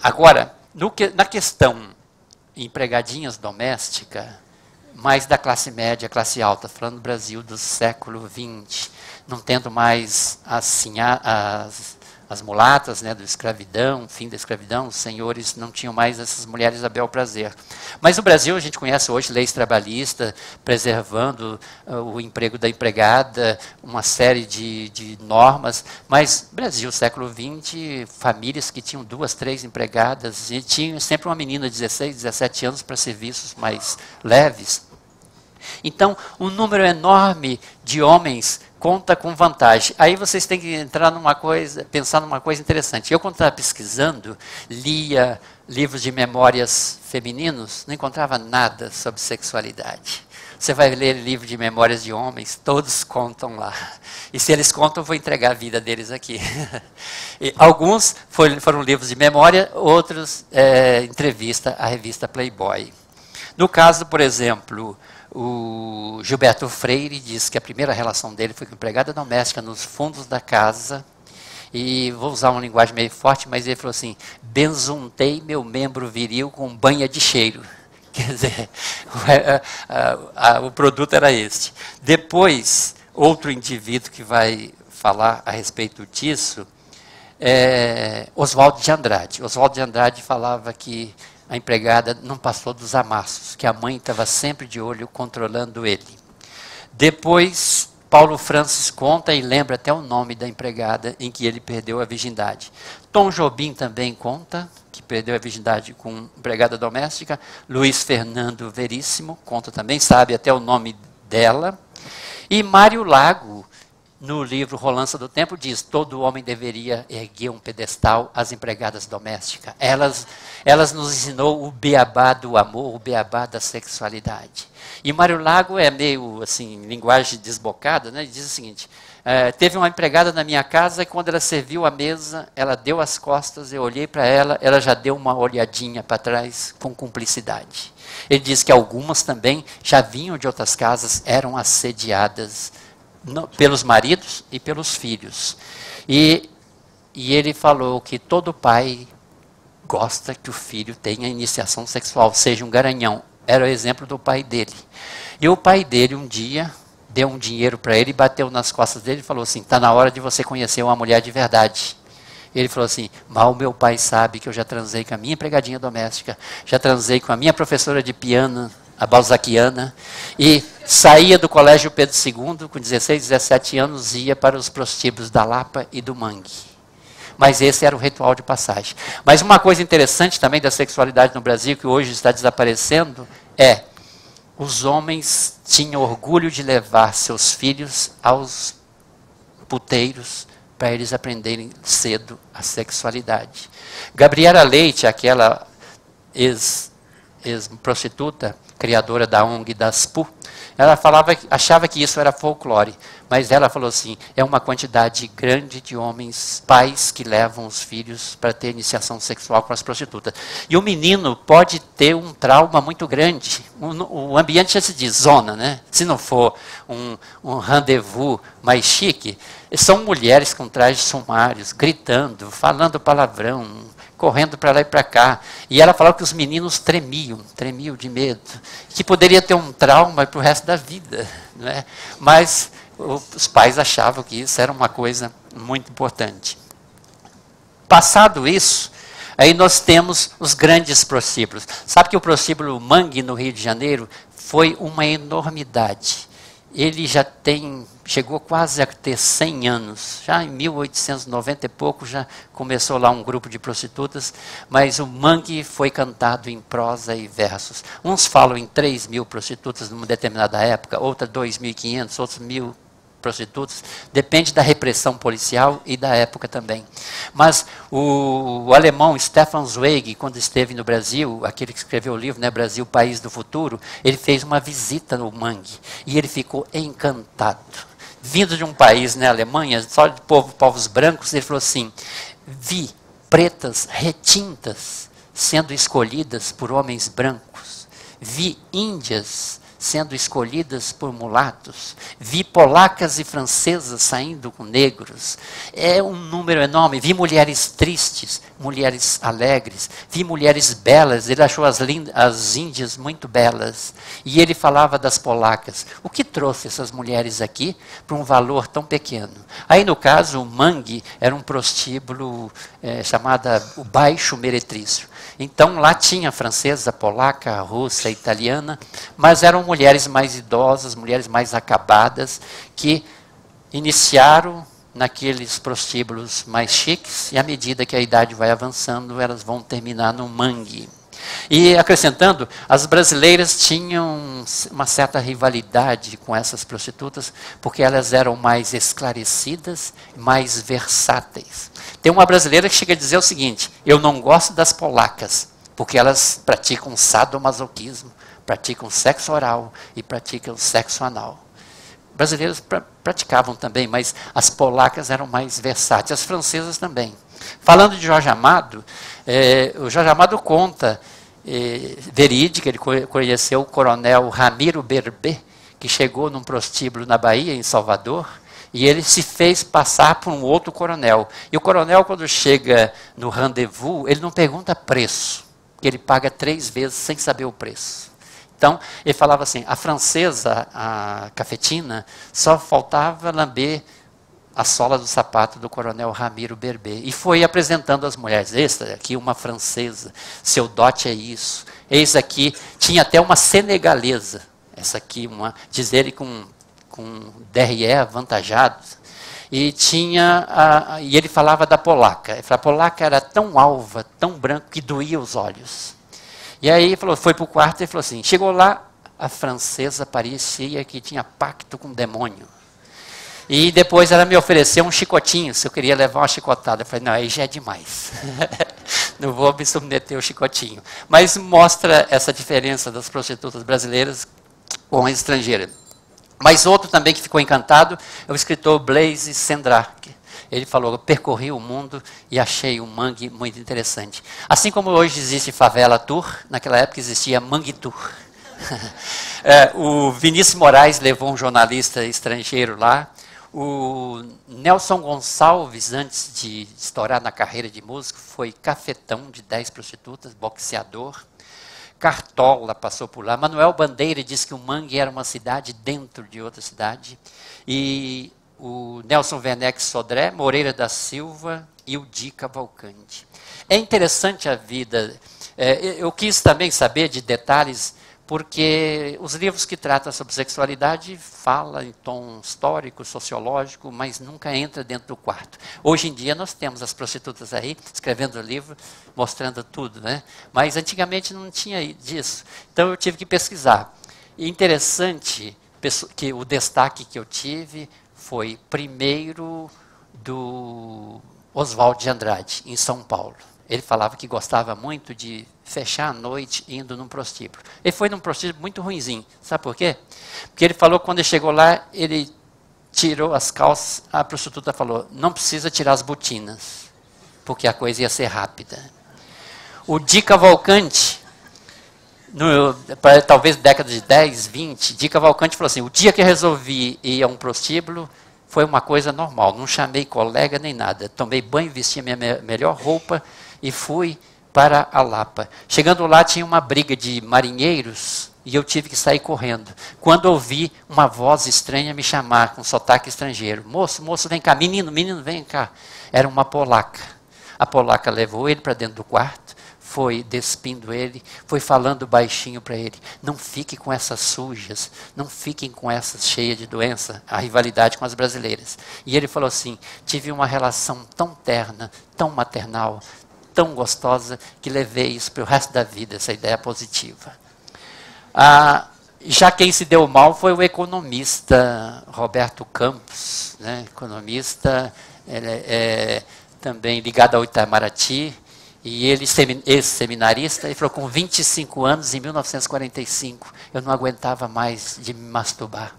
Agora, na questão empregadinhas domésticas, mais da classe média, classe alta, falando do Brasil do século XX, não tendo mais as mulatas, né, da escravidão, fim da escravidão, os senhores não tinham mais essas mulheres a bel prazer. Mas no Brasil a gente conhece hoje leis trabalhistas preservando o emprego da empregada, uma série de normas, mas Brasil, século XX, famílias que tinham 2, 3 empregadas, e tinha sempre uma menina de 16, 17 anos para serviços mais leves. Então, um número enorme de homens conta com vantagem. Aí vocês têm que entrar numa coisa, pensar numa coisa interessante. Eu, quando estava pesquisando, lia livros de memórias femininos, não encontrava nada sobre sexualidade. Você vai ler livro de memórias de homens, todos contam lá. E se eles contam, eu vou entregar a vida deles aqui. E alguns foram livros de memória, outros entrevista à revista Playboy. No caso, por exemplo, o Gilberto Freire diz que a primeira relação dele foi com empregada doméstica nos fundos da casa. E vou usar uma linguagem meio forte, mas ele falou assim: benzuntei meu membro viril com banha de cheiro. Quer dizer, o produto era este. Depois, outro indivíduo que vai falar a respeito disso é Oswaldo de Andrade. Oswaldo de Andrade falava que a empregada não passou dos amassos, que a mãe estava sempre de olho controlando ele. Depois, Paulo Francis conta e lembra até o nome da empregada em que ele perdeu a virgindade. Tom Jobim também conta que perdeu a virgindade com empregada doméstica. Luiz Fernando Veríssimo conta também, sabe até o nome dela. E Mário Lago, no livro Rolança do Tempo, diz: todo homem deveria erguer um pedestal às empregadas domésticas. Elas nos ensinou o beabá do amor, o beabá da sexualidade. E Mário Lago é meio, assim, linguagem desbocada, né? Ele diz o seguinte: teve uma empregada na minha casa e quando ela serviu a mesa, ela deu as costas, eu olhei para ela, ela já deu uma olhadinha para trás com cumplicidade. Ele diz que algumas também já vinham de outras casas, eram assediadas pelos maridos e pelos filhos. E ele falou que todo pai gosta que o filho tenha iniciação sexual, seja um garanhão. Era o exemplo do pai dele. E o pai dele um dia deu um dinheiro para ele, bateu nas costas dele e falou assim: está na hora de você conhecer uma mulher de verdade. Ele falou assim: mal meu pai sabe que eu já transei com a minha empregadinha doméstica, já transei com a minha professora de piano, a balzaquiana, e saía do colégio Pedro II, com 16, 17 anos, ia para os prostíbulos da Lapa e do Mangue. Mas esse era o ritual de passagem. Mas uma coisa interessante também da sexualidade no Brasil, que hoje está desaparecendo, é: os homens tinham orgulho de levar seus filhos aos puteiros para eles aprenderem cedo a sexualidade. Gabriela Leite, aquela ex-prostituta, criadora da ONG das PU, ela achava que isso era folclore, mas ela falou assim: é uma quantidade grande de homens, pais, que levam os filhos para ter iniciação sexual com as prostitutas. E o menino pode ter um trauma muito grande. O ambiente já se diz zona, né? Se não for um rendezvous mais chique, são mulheres com trajes sumários, gritando, falando palavrão, correndo para lá e para cá. E ela falou que os meninos tremiam de medo, que poderia ter um trauma para o resto da vida, não é? Mas os pais achavam que isso era uma coisa muito importante. Passado isso, aí nós temos os grandes prostíbulos. Sabe que o prostíbulo Mangue, no Rio de Janeiro, foi uma enormidade. Ele chegou quase a ter 100 anos. Já em 1890 e pouco já começou lá um grupo de prostitutas, mas o Mangue foi cantado em prosa e versos. Uns falam em 3.000 prostitutas numa determinada época, outra 2.500, outros 1.000 prostitutas. Depende da repressão policial e da época também. Mas o alemão Stefan Zweig, quando esteve no Brasil, aquele que escreveu o livro, né, Brasil, País do Futuro, ele fez uma visita no Mangue e ele ficou encantado. Vindo de um país, né, Alemanha, só de povos brancos, ele falou assim: vi pretas retintas sendo escolhidas por homens brancos, vi índias sendo escolhidas por mulatos, vi polacas e francesas saindo com negros, é um número enorme, vi mulheres tristes, mulheres alegres, vi mulheres belas, ele achou as índias muito belas, e ele falava das polacas. O que trouxe essas mulheres aqui para um valor tão pequeno? Aí, no caso, o Mangue era um prostíbulo chamado o Baixo Meretrício. Então, lá tinha francesa, polaca, russa, italiana, mas eram mulheres mais idosas, mulheres mais acabadas, que iniciaram naqueles prostíbulos mais chiques, e à medida que a idade vai avançando, elas vão terminar no Mangue. E acrescentando, as brasileiras tinham uma certa rivalidade com essas prostitutas, porque elas eram mais esclarecidas, mais versáteis. Tem uma brasileira que chega a dizer o seguinte: eu não gosto das polacas, porque elas praticam sadomasoquismo, praticam sexo oral e praticam sexo anal. Brasileiros praticavam também, mas as polacas eram mais versáteis, as francesas também. Falando de Jorge Amado, o Jorge Amado conta, verídica, ele conheceu o coronel Ramiro Berbé, que chegou num prostíbulo na Bahia, em Salvador, e ele se fez passar por um outro coronel. E o coronel, quando chega no rendezvous, ele não pergunta preço, porque ele paga 3 vezes sem saber o preço. Então, ele falava assim, a francesa, a cafetina, só faltava lamber a sola do sapato do coronel Ramiro Berbé. E foi apresentando as mulheres. Esta aqui, uma francesa, seu dote é isso. Eis aqui, tinha até uma senegalesa. Essa aqui, diz ele com DRE avantajado. E ele falava da polaca. Ele falava, a polaca era tão alva, tão branca, que doía os olhos. E aí foi para o quarto e falou assim, chegou lá, a francesa parecia que tinha pacto com o demônio. E depois ela me ofereceu um chicotinho, se eu queria levar uma chicotada. Eu falei, não, aí já é demais. Não vou me submeter ao chicotinho. Mas mostra essa diferença das prostitutas brasileiras com as estrangeiras. Mas outro também que ficou encantado é o escritor Blaise Cendraque. Ele falou, eu percorri o mundo e achei um mangue muito interessante. Assim como hoje existe Favela Tour, naquela época existia Mangue Tour. O Vinícius Moraes levou um jornalista estrangeiro lá. O Nelson Gonçalves, antes de estourar na carreira de músico, foi cafetão de 10 prostitutas, boxeador. Cartola passou por lá. Manuel Bandeira disse que o Mangue era uma cidade dentro de outra cidade. E o Nelson Werneck Sodré, Moreira da Silva e o Di Cavalcanti. É interessante a vida. Eu quis também saber de detalhes, porque os livros que tratam sobre sexualidade falam em tom histórico, sociológico, mas nunca entra dentro do quarto. Hoje em dia nós temos as prostitutas aí, escrevendo livro, mostrando tudo, né? Mas antigamente não tinha disso. Então eu tive que pesquisar. E interessante que o destaque que eu tive foi primeiro do Oswald de Andrade, em São Paulo. Ele falava que gostava muito de fechar a noite indo num prostíbulo. Ele foi num prostíbulo muito ruinzinho. Sabe por quê? Porque ele falou que quando ele chegou lá, ele tirou as calças, a prostituta falou, não precisa tirar as botinas, porque a coisa ia ser rápida. O Di Cavalcanti, talvez década de 10, 20, Di Cavalcanti falou assim, o dia que eu resolvi ir a um prostíbulo, foi uma coisa normal, não chamei colega nem nada. Tomei banho, vesti a minha melhor roupa e fui para a Lapa. Chegando lá, tinha uma briga de marinheiros e eu tive que sair correndo. Quando ouvi uma voz estranha me chamar, com sotaque estrangeiro. Moço, moço, vem cá. Menino, menino, vem cá. Era uma polaca. A polaca levou ele para dentro do quarto, foi despindo ele, foi falando baixinho para ele, não fique com essas sujas, não fiquem com essas cheias de doença, a rivalidade com as brasileiras. E ele falou assim, tive uma relação tão terna, tão maternal, tão gostosa, que levei isso para o resto da vida, essa ideia positiva. Já quem se deu mal foi o economista Roberto Campos, né? Economista, também ligado ao Itamaraty, e ele, ex-seminarista, ele falou, com 25 anos, em 1945, eu não aguentava mais de me masturbar.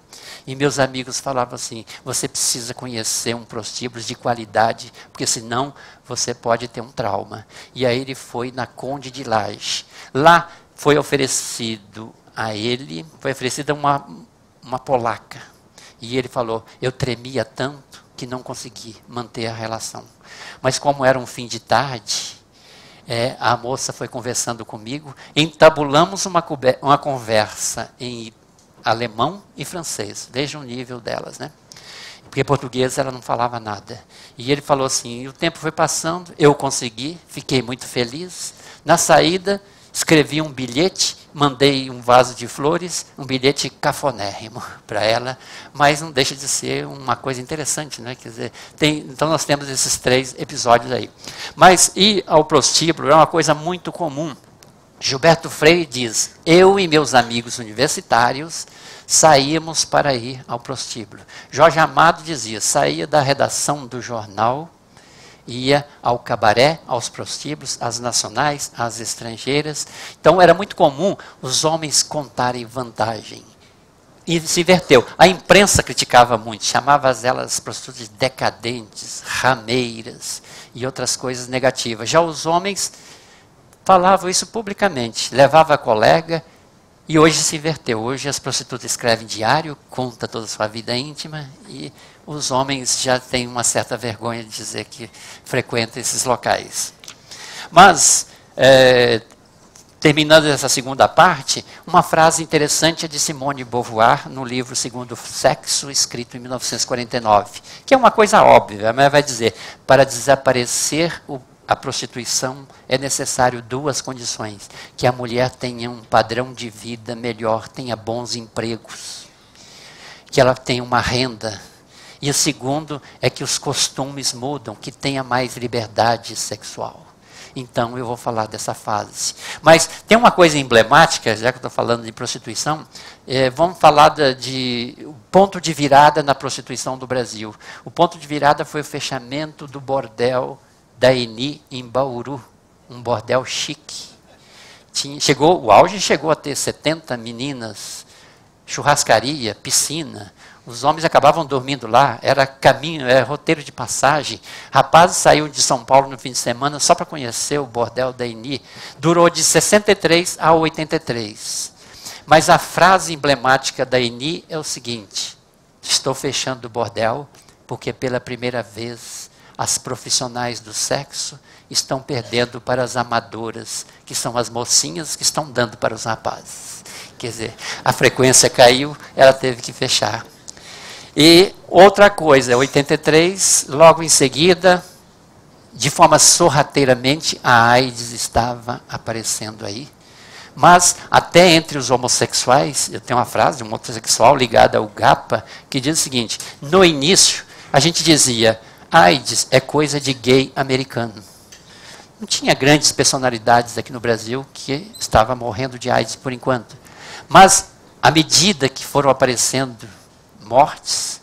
E meus amigos falavam assim, você precisa conhecer um prostíbulo de qualidade, porque senão você pode ter um trauma. E aí ele foi na Conde de Laje. Lá foi oferecido a ele, foi oferecida uma polaca. E ele falou, eu tremia tanto que não consegui manter a relação. Mas como era um fim de tarde, a moça foi conversando comigo, entabulamos uma conversa em alemão e francês, veja o nível delas, né? Porque português ela não falava nada. E ele falou assim, e o tempo foi passando, eu consegui, fiquei muito feliz. Na saída, escrevi um bilhete, mandei um vaso de flores, um bilhete cafonérrimo para ela, mas não deixa de ser uma coisa interessante, né? Quer dizer, então nós temos esses 3 episódios aí. Mas ir ao prostíbulo é uma coisa muito comum. Gilberto Freire diz, eu e meus amigos universitários saíamos para ir ao prostíbulo. Jorge Amado dizia, saía da redação do jornal, ia ao cabaré, aos prostíbulos, às nacionais, às estrangeiras. Então era muito comum os homens contarem vantagem. E se inverteu. A imprensa criticava muito, chamava elas prostitutas de decadentes, rameiras e outras coisas negativas. Já os homens falavam isso publicamente, levava a colega, e hoje se inverteu. Hoje as prostitutas escrevem diário, conta toda a sua vida íntima, e os homens já têm uma certa vergonha de dizer que frequentam esses locais. Mas, terminando essa segunda parte, uma frase interessante é de Simone de Beauvoir, no livro Segundo Sexo, escrito em 1949, que é uma coisa óbvia, mas vai dizer, para desaparecer a prostituição é necessário duas condições, que a mulher tenha um padrão de vida melhor, tenha bons empregos, que ela tenha uma renda, e o segundo é que os costumes mudam, que tenha mais liberdade sexual. Então eu vou falar dessa fase. Mas tem uma coisa emblemática, já que eu estou falando de prostituição, vamos falar de ponto de virada na prostituição do Brasil. O ponto de virada foi o fechamento do bordel da Eni em Bauru, um bordel chique. O auge chegou a ter 70 meninas, churrascaria, piscina. Os homens acabavam dormindo lá, era caminho, era roteiro de passagem. Rapazes saíam de São Paulo no fim de semana só para conhecer o bordel da Eni. Durou de 63 a 83. Mas a frase emblemática da Eni é o seguinte, estou fechando o bordel porque pela primeira vez as profissionais do sexo estão perdendo para as amadoras, que são as mocinhas que estão dando para os rapazes. Quer dizer, a frequência caiu, ela teve que fechar. E outra coisa, 83, logo em seguida, de forma sorrateiramente, a AIDS estava aparecendo aí. Mas até entre os homossexuais, eu tenho uma frase de um homossexual ligada ao GAPA, que diz o seguinte, no início, a gente dizia, AIDS é coisa de gay americano. Não tinha grandes personalidades aqui no Brasil que estavam morrendo de AIDS por enquanto. Mas, à medida que foram aparecendo mortes,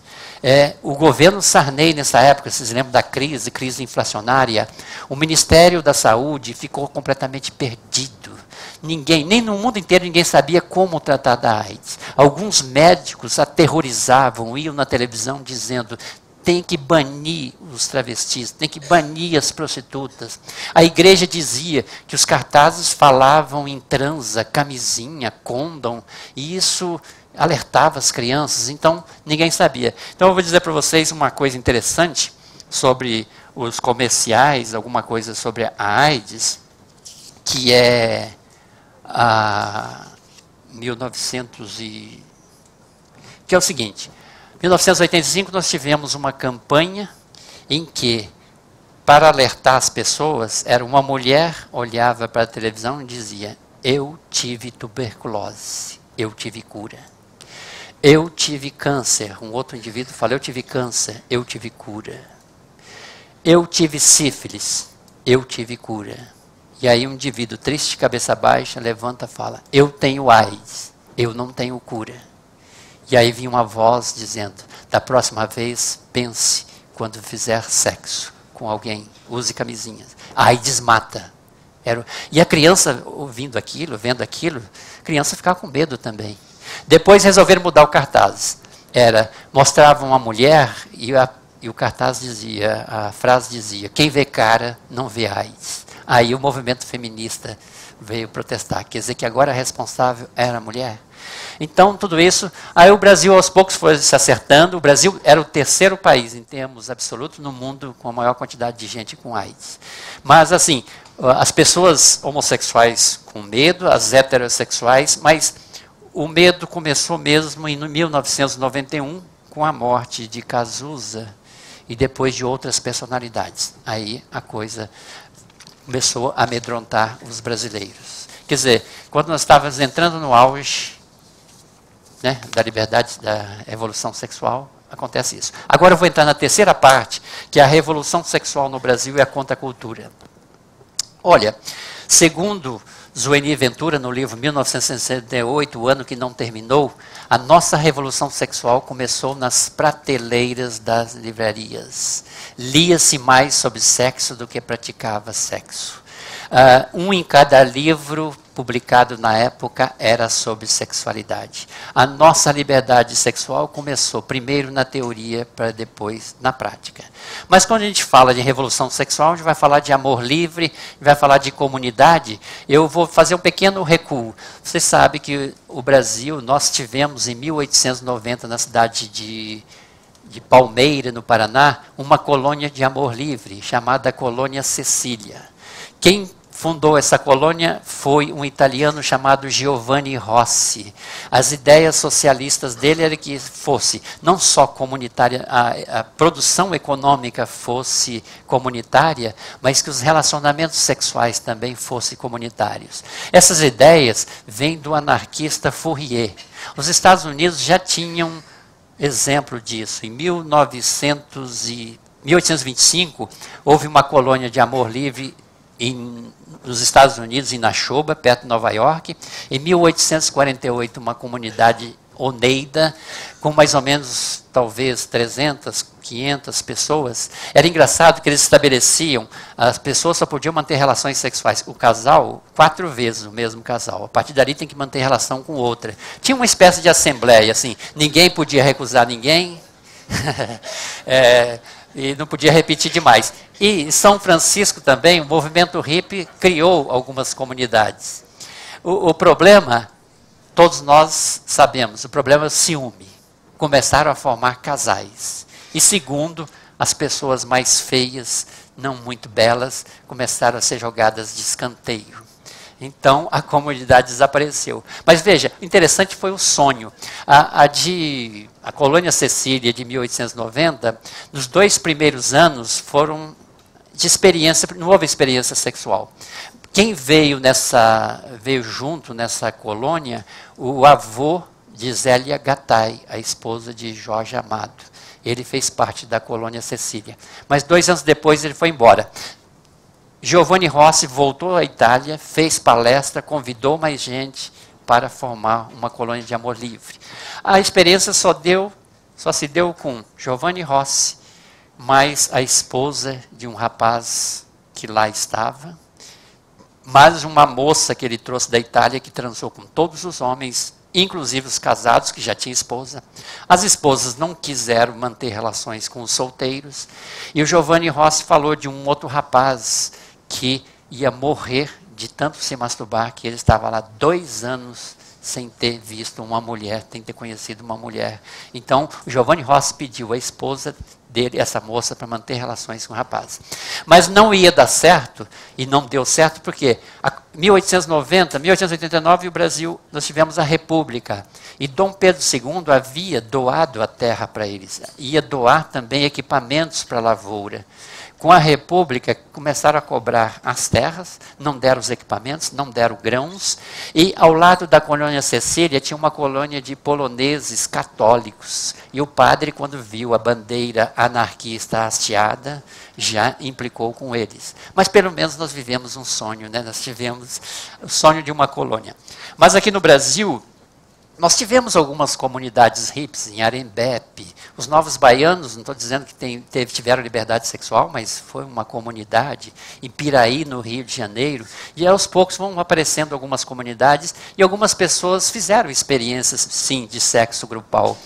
o governo Sarney, nessa época, vocês lembram da crise inflacionária, o Ministério da Saúde ficou completamente perdido. Ninguém, nem no mundo inteiro, ninguém sabia como tratar da AIDS. Alguns médicos aterrorizavam, iam na televisão dizendo, tem que banir os travestis, tem que banir as prostitutas. A igreja dizia que os cartazes falavam em transa, camisinha, condom, e isso alertava as crianças, então ninguém sabia. Então eu vou dizer para vocês uma coisa interessante sobre os comerciais, alguma coisa sobre a AIDS, que é a 1900 que é o seguinte, em 1985 nós tivemos uma campanha em que, para alertar as pessoas, era uma mulher, olhava para a televisão e dizia, eu tive tuberculose, eu tive cura. Eu tive câncer, um outro indivíduo fala, eu tive câncer, eu tive cura. Eu tive sífilis, eu tive cura. E aí um indivíduo triste, de cabeça baixa, levanta e fala, eu tenho AIDS, eu não tenho cura. E aí vinha uma voz dizendo, da próxima vez, pense quando fizer sexo com alguém, use camisinhas. A AIDS mata. E a criança, ouvindo aquilo, vendo aquilo, a criança ficava com medo também. Depois resolveram mudar o cartaz. Mostravam uma mulher e o cartaz dizia, a frase dizia, quem vê cara não vê AIDS. Aí o movimento feminista veio protestar, quer dizer que agora a responsável era a mulher. Então, tudo isso, aí o Brasil aos poucos foi se acertando, o Brasil era o terceiro país em termos absolutos no mundo com a maior quantidade de gente com AIDS. Mas assim, as pessoas homossexuais com medo, as heterossexuais, mas o medo começou mesmo em 1991, com a morte de Cazuza e depois de outras personalidades. Aí a coisa começou a amedrontar os brasileiros. Quer dizer, quando nós estávamos entrando no auge, né, da liberdade, da evolução sexual, acontece isso. Agora eu vou entrar na terceira parte, que é a revolução sexual no Brasil e a contracultura. Olha, Segundo Zueni Ventura, no livro 1968, O Ano que Não Terminou, a nossa revolução sexual começou nas prateleiras das livrarias. Lia-se mais sobre sexo do que praticava sexo. Um em cada livro publicado na época era sobre sexualidade. A nossa liberdade sexual começou primeiro na teoria, para depois na prática. Mas quando a gente fala de revolução sexual, a gente vai falar de amor livre, vai falar de comunidade. Eu vou fazer um pequeno recuo. Você sabe que o Brasil, nós tivemos em 1890, na cidade de Palmeira, no Paraná, uma colônia de amor livre, chamada Colônia Cecília. Quem fundou essa colônia foi um italiano chamado Giovanni Rossi. As ideias socialistas dele eram que fosse não só comunitária, a produção econômica fosse comunitária, mas que os relacionamentos sexuais também fossem comunitários. Essas ideias vêm do anarquista Fourier. Os Estados Unidos já tinham exemplo disso. Em 1825, houve uma colônia de amor livre nos Estados Unidos, em Nashoba, perto de Nova York. Em 1848, uma comunidade Oneida, com mais ou menos, talvez, 300, 500 pessoas. Era engraçado que eles estabeleciam, as pessoas só podiam manter relações sexuais, o casal, 4 vezes o mesmo casal. A partir dali tem que manter relação com outra. Tinha uma espécie de assembleia, assim, ninguém podia recusar ninguém. E não podia repetir demais. E em São Francisco também, o movimento hippie criou algumas comunidades. O problema, todos nós sabemos, o problema é o ciúme. Começaram a formar casais. E segundo, as pessoas mais feias, não muito belas, começaram a ser jogadas de escanteio. Então, a comunidade desapareceu. Mas veja, o interessante foi o sonho. A Colônia Cecília, de 1890, nos 2 primeiros anos foram de experiência, não houve experiência sexual. Quem veio junto nessa colônia, o avô de Zélia Gattai, a esposa de Jorge Amado. Ele fez parte da Colônia Cecília. Mas 2 anos depois ele foi embora. Giovanni Rossi voltou à Itália, fez palestra, convidou mais gente para formar uma colônia de amor livre. A experiência só se deu com Giovanni Rossi, mais a esposa de um rapaz que lá estava, mais uma moça que ele trouxe da Itália que transou com todos os homens, inclusive os casados que já tinham esposa. As esposas não quiseram manter relações com os solteiros. E o Giovanni Rossi falou de um outro rapaz que ia morrer de tanto se masturbar, que ele estava lá 2 anos sem ter visto uma mulher, sem ter conhecido uma mulher. Então, o Giovanni Rossi pediu a esposa dele, essa moça, para manter relações com o rapaz. Mas não ia dar certo, e não deu certo, porque em 1890, 1889, o Brasil, nós tivemos a República. E Dom Pedro II havia doado a terra para eles. Ia doar também equipamentos para a lavoura. Com a República, começaram a cobrar as terras, não deram os equipamentos, não deram grãos, e ao lado da colônia Cecília tinha uma colônia de poloneses católicos. E o padre, quando viu a bandeira anarquista hasteada, já implicou com eles. Mas pelo menos nós vivemos um sonho, né? Nós tivemos o sonho de uma colônia. Mas aqui no Brasil, nós tivemos algumas comunidades hippies em Arembepe. Os Novos Baianos, não estou dizendo que tiveram liberdade sexual, mas foi uma comunidade. Em Piraí, no Rio de Janeiro. E aos poucos vão aparecendo algumas comunidades e algumas pessoas fizeram experiências, sim, de sexo grupal.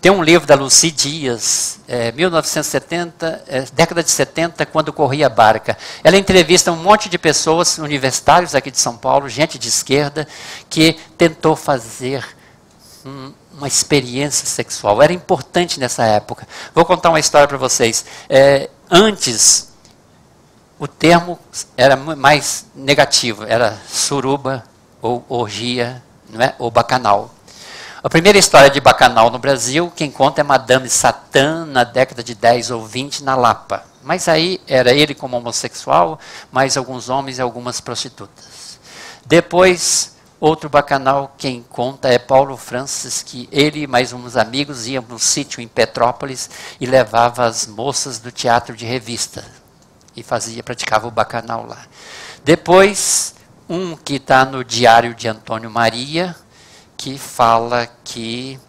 Tem um livro da Lucy Dias, 1970, década de 70, quando corria a barca. Ela entrevista um monte de pessoas, universitários aqui de São Paulo, gente de esquerda, que tentou fazer uma experiência sexual. Era importante nessa época. Vou contar uma história para vocês. Antes, o termo era mais negativo, era suruba ou orgia, não é? Ou bacanal. A primeira história de bacanal no Brasil, quem conta é Madame Satã, na década de 10 ou 20, na Lapa. Mas aí era ele como homossexual, mais alguns homens e algumas prostitutas. Depois, outro bacanal, quem conta é Paulo Francis, que ele e mais uns amigos iam para um sítio em Petrópolis e levava as moças do teatro de revista. E praticava o bacanal lá. Depois, Um que está no Diário de Antônio Maria, que fala que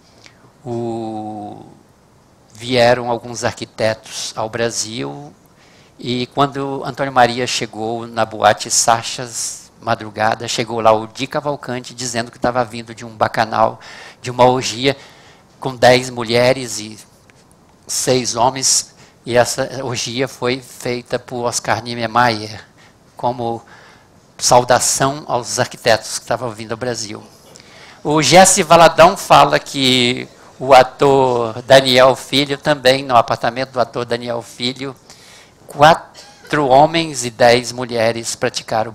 vieram alguns arquitetos ao Brasil e quando Antônio Maria chegou na boate Sachas, madrugada, chegou lá o Di Cavalcanti dizendo que estava vindo de um bacanal, de uma orgia com 10 mulheres e 6 homens, e essa orgia foi feita por Oscar Niemeyer como saudação aos arquitetos que estavam vindo ao Brasil. O Jesse Valadão fala que o ator Daniel Filho também, no apartamento do ator Daniel Filho, 4 homens e 10 mulheres praticaram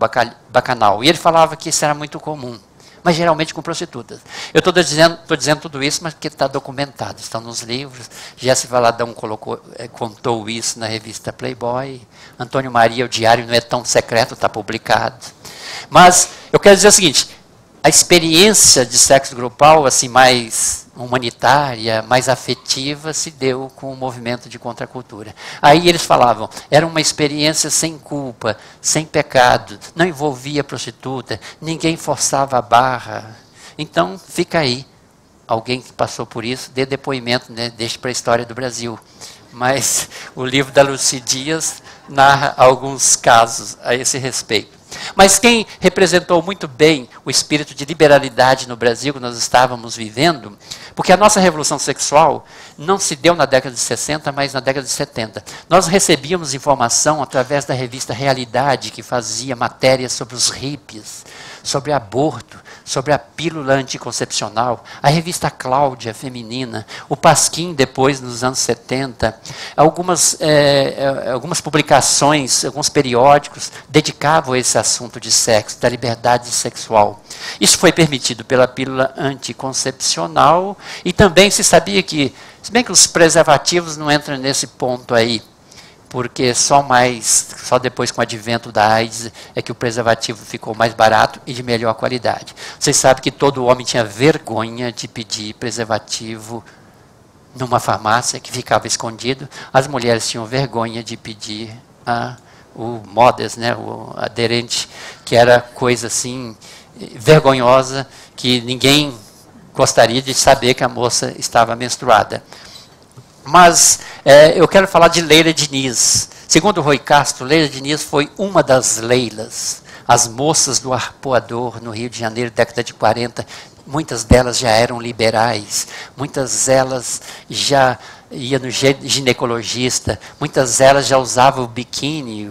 bacanal. E ele falava que isso era muito comum, mas geralmente com prostitutas. Eu estou dizendo tudo isso, mas porque está documentado, estão nos livros. Jesse Valadão contou isso na revista Playboy. Antônio Maria, o diário não é tão secreto, está publicado. Mas eu quero dizer o seguinte, a experiência de sexo grupal, assim, mais humanitária, mais afetiva, se deu com o movimento de contracultura. Aí eles falavam, era uma experiência sem culpa, sem pecado, não envolvia prostituta, ninguém forçava a barra. Então, fica aí. Alguém que passou por isso, dê depoimento, né, deixe para a história do Brasil. Mas o livro da Lucy Dias narra alguns casos a esse respeito. Mas quem representou muito bem o espírito de liberalidade no Brasil que nós estávamos vivendo, porque a nossa revolução sexual não se deu na década de 60, mas na década de 70. Nós recebíamos informação através da revista Realidade, que fazia matérias sobre os hippies, sobre aborto, sobre a pílula anticoncepcional, a revista Cláudia, feminina, o Pasquim, depois, nos anos 70, algumas publicações, alguns periódicos dedicavam a esse assunto de sexo, da liberdade sexual. Isso foi permitido pela pílula anticoncepcional e também se sabia que, se bem que os preservativos não entram nesse ponto aí, porque só depois com o advento da AIDS é que o preservativo ficou mais barato e de melhor qualidade. Vocês sabem que todo homem tinha vergonha de pedir preservativo numa farmácia que ficava escondido. As mulheres tinham vergonha de pedir o Modes, né, o aderente, que era coisa assim vergonhosa, que ninguém gostaria de saber que a moça estava menstruada. Mas eu quero falar de Leila Diniz. Segundo Rui Castro, Leila Diniz foi uma das Leilas, as moças do Arpoador, no Rio de Janeiro, década de 40. Muitas delas já eram liberais, muitas delas já iam no ginecologista, muitas delas já usavam o biquíni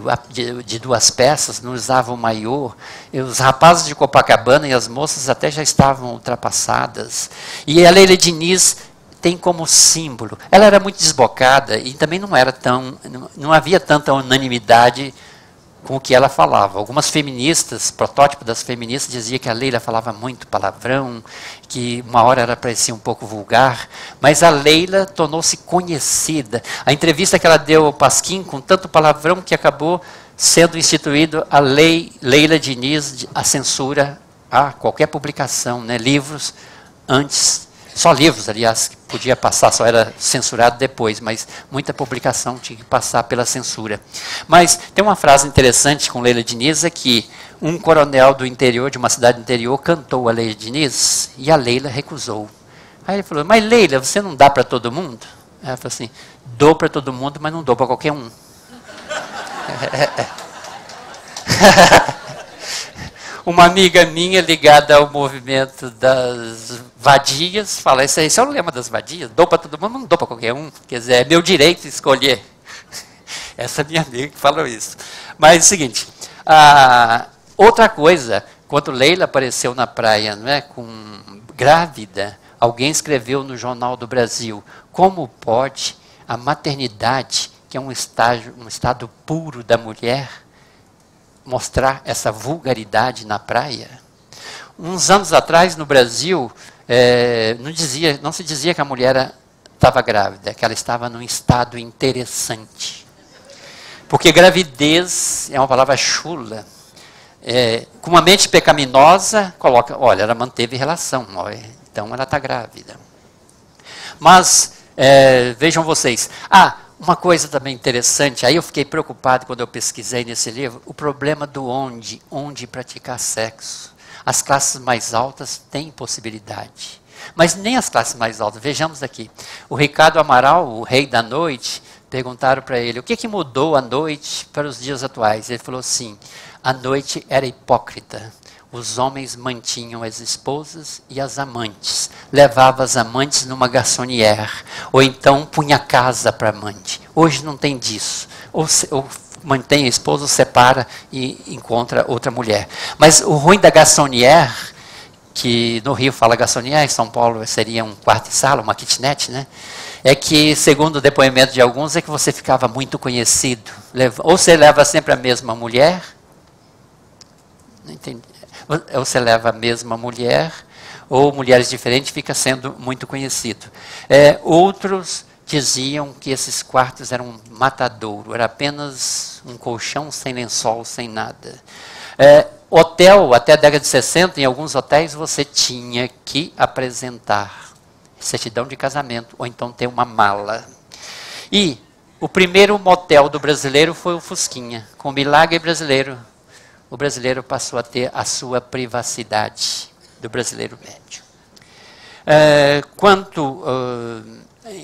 de 2 peças, não usavam o maiô. Os rapazes de Copacabana e as moças até já estavam ultrapassadas. E a Leila Diniz tem como símbolo. Ela era muito desbocada e também não havia tanta unanimidade com o que ela falava. Algumas feministas, protótipo das feministas, diziam que a Leila falava muito palavrão, que uma hora ela parecia um pouco vulgar, mas a Leila tornou-se conhecida. A entrevista que ela deu ao Pasquim, com tanto palavrão, que acabou sendo instituído a lei Leila Diniz, a censura a qualquer publicação, né, livros antes. Só livros, aliás, que podia passar, só era censurado depois, mas muita publicação tinha que passar pela censura. Mas tem uma frase interessante com Leila Diniz, é que um coronel do interior, de uma cidade do interior, cantou a Leila Diniz e a Leila recusou. Aí ele falou, mas Leila, você não dá para todo mundo? Ela falou assim, dou para todo mundo, mas não dou para qualquer um. Uma amiga minha ligada ao movimento das vadias fala, esse é o lema das vadias, dou para todo mundo, mas não dou para qualquer um. Quer dizer, é meu direito escolher. Essa minha amiga que falou isso. Mas é o seguinte, outra coisa, quando Leila apareceu na praia, não é, grávida, alguém escreveu no Jornal do Brasil, como pode a maternidade, que é um estado puro da mulher, mostrar essa vulgaridade na praia? Uns anos atrás, no Brasil, não se dizia que a mulher estava grávida, que ela estava num estado interessante. Porque gravidez é uma palavra chula. Com uma mente pecaminosa, coloca, olha, ela manteve relação, então ela está grávida. Mas, vejam vocês, Uma coisa também interessante, aí eu fiquei preocupado quando eu pesquisei nesse livro, o problema do onde praticar sexo. As classes mais altas têm possibilidade, mas nem as classes mais altas. Vejamos aqui, o Ricardo Amaral, o rei da noite, perguntaram para ele, o que mudou a noite para os dias atuais? Ele falou assim, a noite era hipócrita. Os homens mantinham as esposas e as amantes. Levava as amantes numa garçonnière. Ou então punha casa para amante. Hoje não tem disso. Ou mantém a esposa, ou separa e encontra outra mulher. Mas o ruim da garçonnière, que no Rio fala garçonnière, em São Paulo seria um quarto e sala, uma kitnet, né? É que, segundo o depoimento de alguns, é que você ficava muito conhecido. Ou você leva sempre a mesma mulher, não entendi. Ou você leva a mesma mulher, ou mulheres diferentes, fica sendo muito conhecido. Outros diziam que esses quartos eram um matadouro, era apenas um colchão sem lençol, sem nada. Hotel, até a década de 60, em alguns hotéis você tinha que apresentar certidão de casamento, ou então ter uma mala. E o primeiro motel do brasileiro foi o Fusquinha, com o milagre brasileiro. O brasileiro passou a ter a sua privacidade, do brasileiro médio.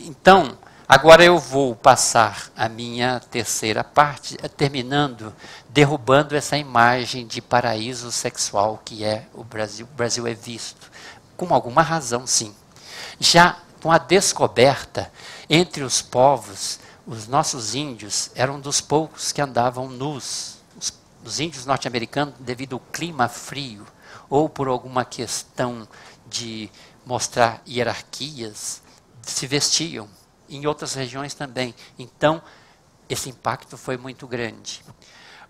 Então, agora eu vou passar a minha terceira parte, derrubando essa imagem de paraíso sexual que é o Brasil. O Brasil é visto, com alguma razão, sim. Já com a descoberta, entre os povos, os nossos índios eram dos poucos que andavam nus. Os índios norte-americanos, devido ao clima frio, ou por alguma questão de mostrar hierarquias, se vestiam. Em outras regiões também. Então, esse impacto foi muito grande.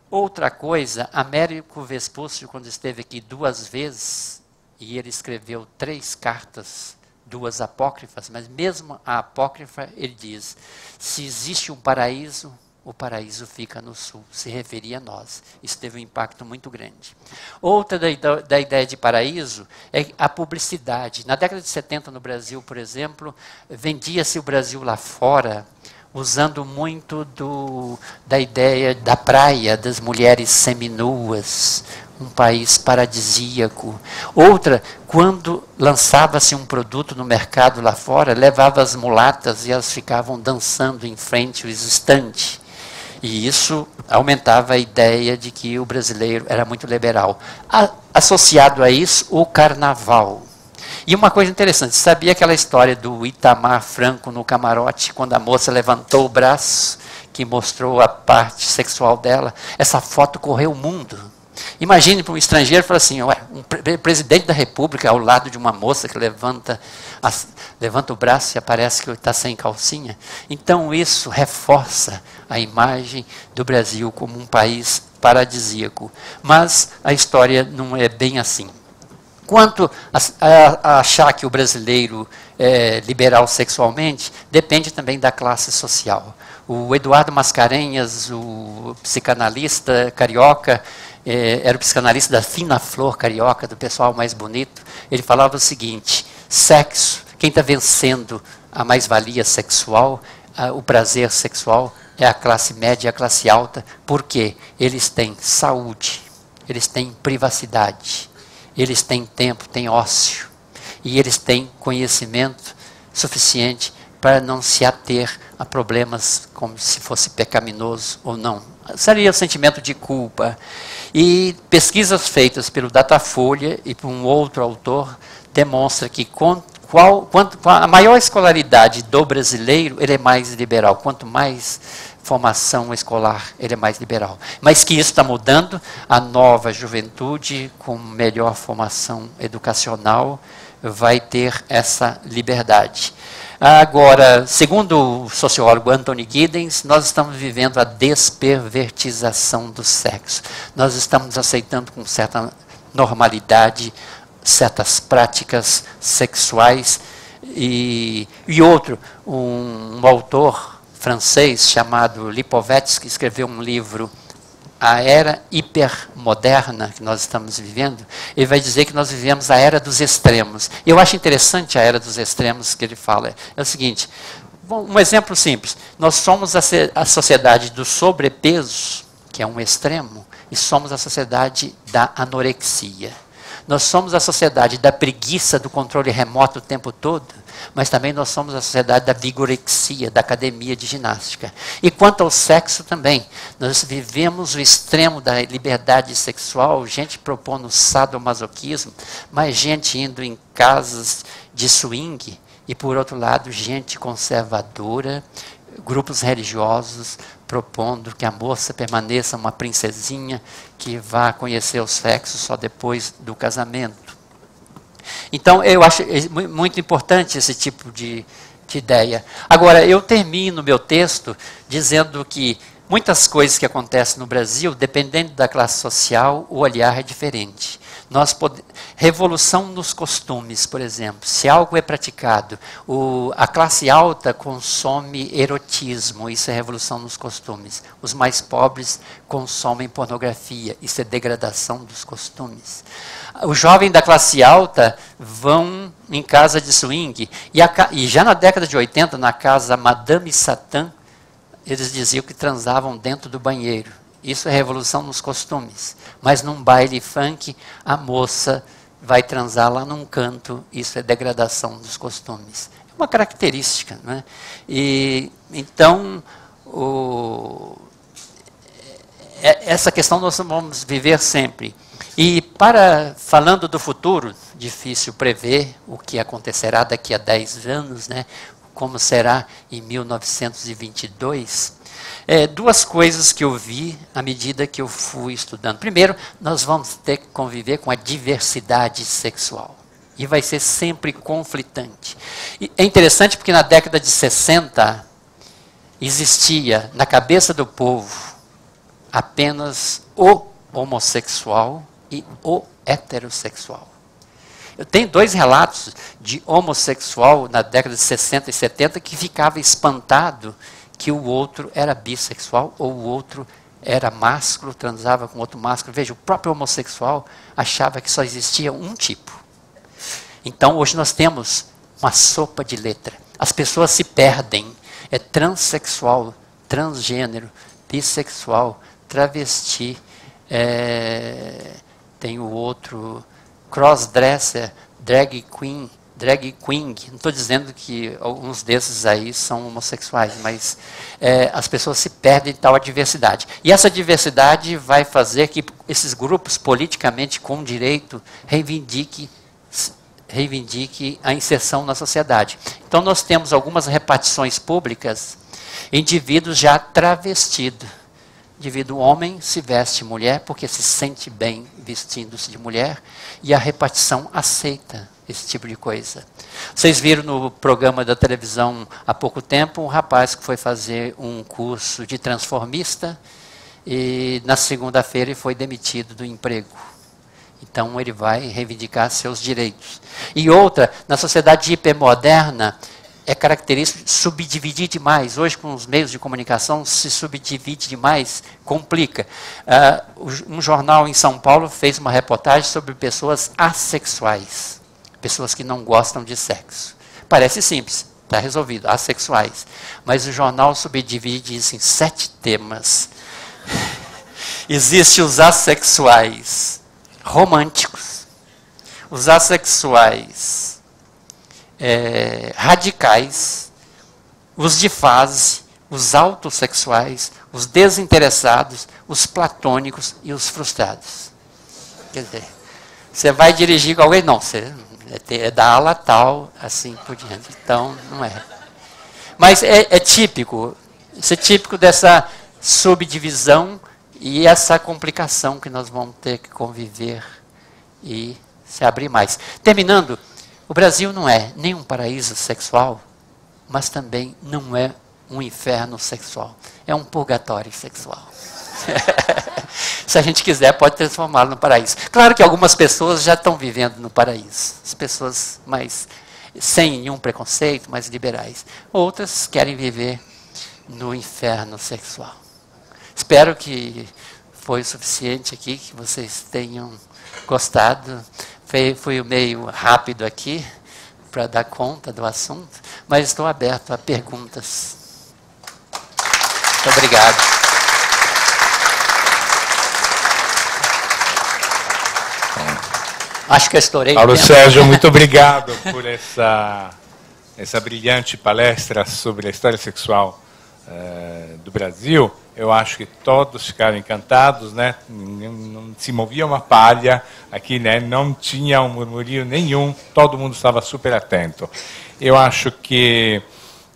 Outra coisa, Américo Vespúcio, quando esteve aqui 2 vezes, e ele escreveu 3 cartas, 2 apócrifas, mas mesmo a apócrifa, ele diz, se existe um paraíso, o paraíso fica no sul, se referia a nós. Isso teve um impacto muito grande. Outra da ideia de paraíso é a publicidade. Na década de 70, no Brasil, por exemplo, vendia-se o Brasil lá fora, usando muito da ideia da praia, das mulheres seminuas, um país paradisíaco. Outra, quando lançava-se um produto no mercado lá fora, levava as mulatas e elas ficavam dançando em frente ao estande. E isso aumentava a ideia de que o brasileiro era muito liberal. Associado a isso, o carnaval. E uma coisa interessante, sabia aquela história do Itamar Franco no camarote, quando a moça levantou o braço, que mostrou a parte sexual dela? Essa foto correu o mundo. Imagine para um estrangeiro falar assim, ué, um presidente da República ao lado de uma moça que levanta o braço e aparece que está sem calcinha. Então isso reforça a imagem do Brasil como um país paradisíaco. Mas a história não é bem assim. Quanto a achar que o brasileiro é liberal sexualmente, depende também da classe social. O Eduardo Mascarenhas, o psicanalista carioca, era o psicanalista da fina flor carioca, do pessoal mais bonito, ele falava o seguinte, sexo, quem está vencendo a mais-valia sexual, o prazer sexual, é a classe média e a classe alta, porque eles têm saúde, eles têm privacidade, eles têm tempo, têm ócio, e eles têm conhecimento suficiente para não se ater a problemas como se fosse pecaminoso ou não. Seria o sentimento de culpa. E pesquisas feitas pelo Datafolha e por um outro autor demonstram que a maior escolaridade do brasileiro, ele é mais liberal. Quanto mais formação escolar, ele é mais liberal. Mas que isso está mudando, a nova juventude, com melhor formação educacional, vai ter essa liberdade. Agora, segundo o sociólogo Anthony Giddens, nós estamos vivendo a despervertização do sexo. Nós estamos aceitando com certa normalidade certas práticas sexuais. E outro, um autor francês chamado Lipovetsky escreveu um livro, A Era Hipermoderna, que nós estamos vivendo, ele vai dizer que nós vivemos a Era dos Extremos. Eu acho interessante a Era dos Extremos que ele fala. É o seguinte, Bom, um exemplo simples. Nós somos a sociedade do sobrepeso, que é um extremo, e somos a sociedade da anorexia. Nós somos a sociedade da preguiça, do controle remoto o tempo todo, mas também nós somos a sociedade da vigorexia, da academia de ginástica. E quanto ao sexo também, nós vivemos o extremo da liberdade sexual, gente propondo sadomasoquismo, mas gente indo em casas de swing, e por outro lado, gente conservadora, grupos religiosos propondo que a moça permaneça uma princesinha que vá conhecer o sexo só depois do casamento. Então, eu acho muito importante esse tipo de ideia. Agora, eu termino meu texto dizendo que muitas coisas que acontecem no Brasil, dependendo da classe social, o olhar é diferente. Revolução nos costumes, por exemplo. Se algo é praticado, a classe alta consome erotismo, isso é revolução nos costumes. Os mais pobres consomem pornografia, isso é degradação dos costumes. Os jovens da classe alta vão em casa de swing, e já na década de 80, na casa Madame Satã, eles diziam que transavam dentro do banheiro. Isso é revolução nos costumes. Mas num baile funk, a moça vai transar lá num canto, isso é degradação dos costumes. É uma característica, né? E, então, essa questão nós vamos viver sempre. E falando do futuro, difícil prever o que acontecerá daqui a 10 anos, né? Como será em 1922. Duas coisas que eu vi à medida que eu fui estudando. Primeiro, nós vamos ter que conviver com a diversidade sexual. E vai ser sempre conflitante. E é interessante porque na década de 60, existia na cabeça do povo apenas o homossexual e o heterossexual. Eu tenho 2 relatos de homossexual na década de 60 e 70 que ficava espantado que o outro era bissexual ou o outro era másculo, transava com outro másculo. Veja, o próprio homossexual achava que só existia um tipo. Então, hoje nós temos uma sopa de letra. As pessoas se perdem. É transexual, transgênero, bissexual, travesti, tem o outro, crossdresser, drag queen. Não estou dizendo que alguns desses aí são homossexuais, mas as pessoas se perdem em tal diversidade. E essa diversidade vai fazer que esses grupos politicamente com direito reivindique a inserção na sociedade. Então nós temos algumas repartições públicas, indivíduos já travestidos. Indivíduo homem se veste mulher porque se sente bem vestindo-se de mulher e a repartição aceita esse tipo de coisa. Vocês viram no programa da televisão há pouco tempo um rapaz que foi fazer um curso de transformista e na segunda-feira ele foi demitido do emprego. Então ele vai reivindicar seus direitos. E outra, na sociedade hipermoderna, é característico subdividir demais. Hoje, com os meios de comunicação, se subdivide demais, complica. Um jornal em São Paulo fez uma reportagem sobre pessoas assexuais, pessoas que não gostam de sexo. Parece simples, está resolvido, assexuais. Mas o jornal subdivide isso em 7 temas. Existem os assexuais românticos, os assexuais radicais, os de fase, os autossexuais, os desinteressados, os platônicos e os frustrados. Quer dizer, você vai dirigir com alguém? Não, você é da ala tal, assim por diante. Então, não é. Mas é típico, isso é típico dessa subdivisão e essa complicação que nós vamos ter que conviver e se abrir mais. Terminando, o Brasil não é nem um paraíso sexual, mas também não é um inferno sexual. É um purgatório sexual. Se a gente quiser, pode transformá-lo no paraíso. Claro que algumas pessoas já estão vivendo no paraíso. As pessoas mais sem nenhum preconceito, mais liberais. Outras querem viver no inferno sexual. Espero que foi o suficiente aqui, que vocês tenham gostado. Fui meio rápido aqui, para dar conta do assunto, mas estou aberto a perguntas. Muito obrigado. Acho que eu estourei. Paulo Sérgio, muito obrigado por essa brilhante palestra sobre a história sexual do Brasil. Eu acho que todos ficaram encantados, né? Não se movia uma palha aqui, né? Não tinha um murmurio nenhum, todo mundo estava super atento. Eu acho que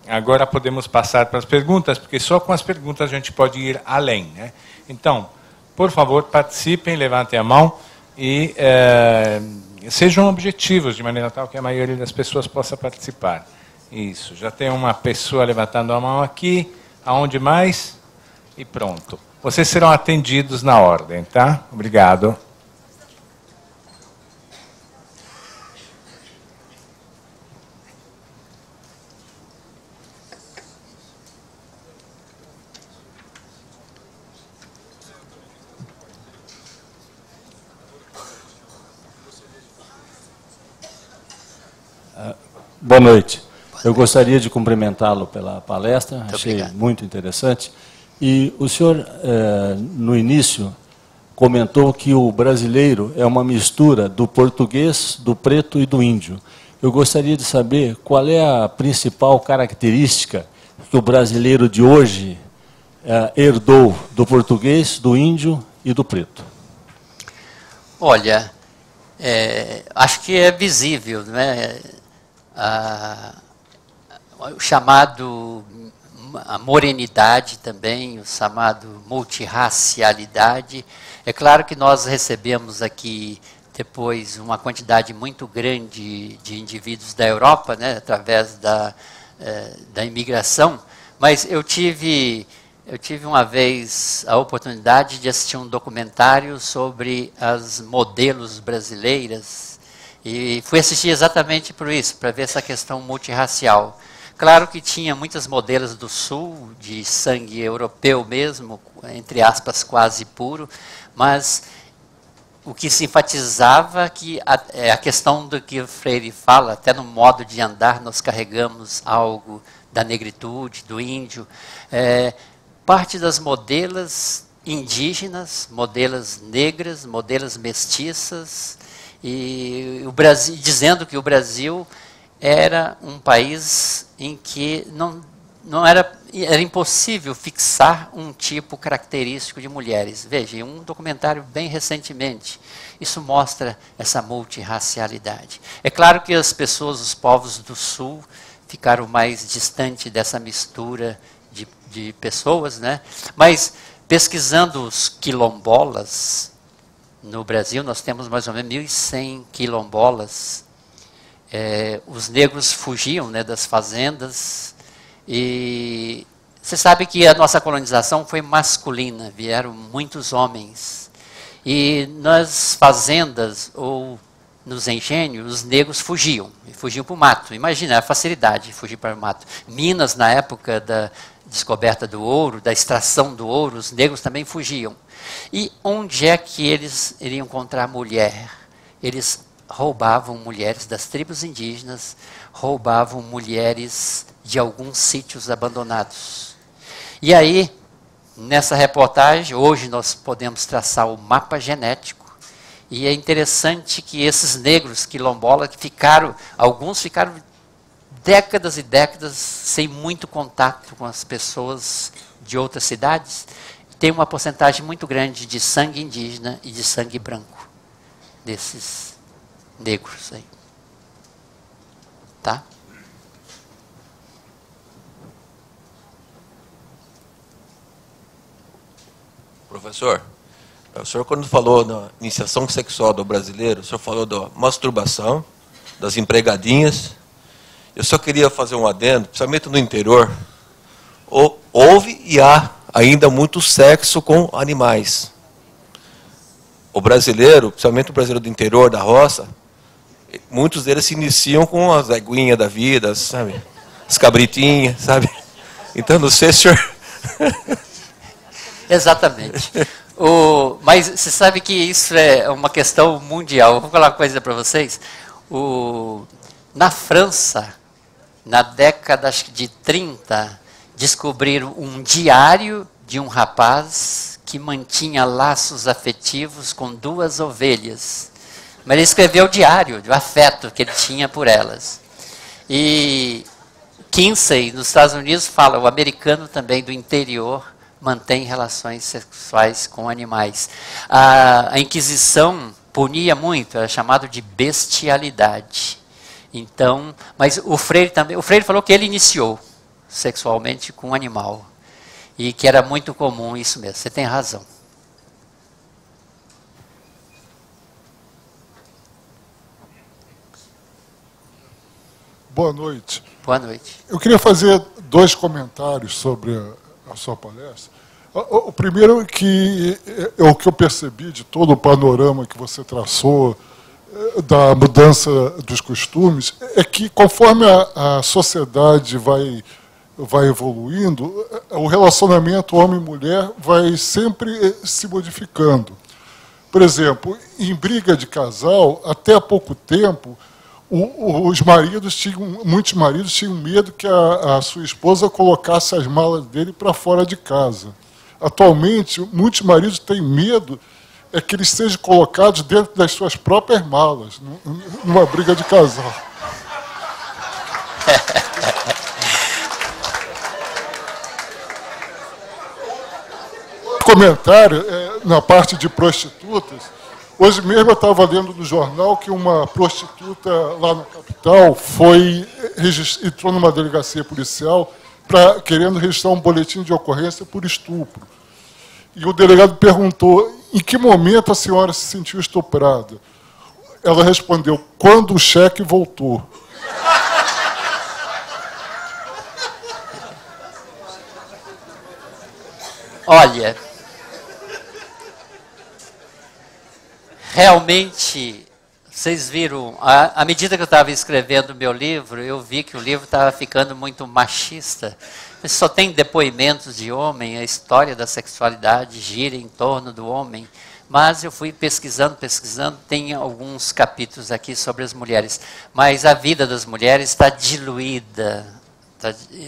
agora podemos passar para as perguntas, porque só com as perguntas a gente pode ir além, né? Então, por favor, participem, levantem a mão e sejam objetivos, de maneira tal que a maioria das pessoas possa participar. Isso, já tem uma pessoa levantando a mão aqui, aonde mais? E pronto. Vocês serão atendidos na ordem, tá? Obrigado. Boa noite. Eu gostaria de cumprimentá-lo pela palestra, Muito achei obrigado. muito interessante. E o senhor, no início, comentou que o brasileiro é uma mistura do português, do preto e do índio. Eu gostaria de saber qual é a principal característica que o brasileiro de hoje herdou do português, do índio e do preto. Olha, acho que é visível, né? O chamado a morenidade também, o chamado multirracialidade. É claro que nós recebemos aqui depois uma quantidade muito grande de indivíduos da Europa, né, através da imigração, mas eu tive uma vez a oportunidade de assistir um documentário sobre as modelos brasileiras e fui assistir exatamente por isso, para ver essa questão multirracial. Claro que tinha muitas modelos do Sul, de sangue europeu mesmo, entre aspas, quase puro, mas o que se enfatizava que a questão do que o Freire fala, até no modo de andar nós carregamos algo da negritude, do índio, parte das modelos indígenas, modelos negras, modelos mestiças, e o Brasil, dizendo que o Brasil era um país em que era impossível fixar um tipo característico de mulheres. Veja, um documentário bem recentemente, isso mostra essa multirracialidade. É claro que as pessoas, os povos do Sul, ficaram mais distantes dessa mistura de pessoas, né? Mas pesquisando os quilombolas, no Brasil nós temos mais ou menos 1.100 quilombolas. Os negros fugiam, né, das fazendas e você sabe que a nossa colonização foi masculina, vieram muitos homens e nas fazendas ou nos engenhos os negros fugiam para o mato. Imagina a facilidade de fugir para o mato. Minas, na época da descoberta do ouro, da extração do ouro, os negros também fugiam. E onde é que eles iriam encontrar mulher? Eles roubavam mulheres das tribos indígenas, roubavam mulheres de alguns sítios abandonados. E aí, nessa reportagem, hoje nós podemos traçar o mapa genético, e é interessante que esses negros quilombolas, alguns ficaram décadas e décadas sem muito contato com as pessoas de outras cidades, tem uma porcentagem muito grande de sangue indígena e de sangue branco, desses negros aí. Tá? Professor, o senhor quando falou da iniciação sexual do brasileiro, o senhor falou da masturbação, das empregadinhas. Eu só queria fazer um adendo, principalmente no interior, houve e há ainda muito sexo com animais. O brasileiro, principalmente o brasileiro do interior, da roça, muitos deles se iniciam com as aguinhas da vida, sabe? As cabritinhas, sabe? Então, não sei se o senhor... Exatamente. Mas você sabe que isso é uma questão mundial. Vou falar uma coisa para vocês. Na França, na década acho que de 30, descobriram um diário de um rapaz que mantinha laços afetivos com 2 ovelhas. Mas ele escreveu o diário, do afeto que ele tinha por elas. E Kinsey, nos Estados Unidos, fala, o americano também do interior mantém relações sexuais com animais. A Inquisição punia muito, era chamado de bestialidade. Então, mas o Freire também, o Freire falou que ele iniciou sexualmente com um animal. E que era muito comum isso mesmo, você tem razão. Boa noite. Boa noite. Eu queria fazer 2 comentários sobre a sua palestra. O primeiro é que o que eu percebi de todo o panorama que você traçou da mudança dos costumes é que conforme a sociedade vai evoluindo, o relacionamento homem-mulher vai sempre se modificando. Por exemplo, em briga de casal, até há pouco tempo, muitos maridos tinham medo que a sua esposa colocasse as malas dele para fora de casa. Atualmente, muitos maridos têm medo que eles sejam colocados dentro das suas próprias malas, numa briga de casal. Comentário, na parte de prostitutas, hoje mesmo eu estava lendo no jornal que uma prostituta lá na capital entrou numa delegacia policial querendo registrar um boletim de ocorrência por estupro. E o delegado perguntou, em que momento a senhora se sentiu estuprada? Ela respondeu, quando o cheque voltou. Olha, realmente, vocês viram, à medida que eu estava escrevendo o meu livro, eu vi que o livro estava ficando muito machista. Só tem depoimentos de homem, a história da sexualidade gira em torno do homem. Mas eu fui pesquisando, tem alguns capítulos aqui sobre as mulheres. Mas a vida das mulheres está diluída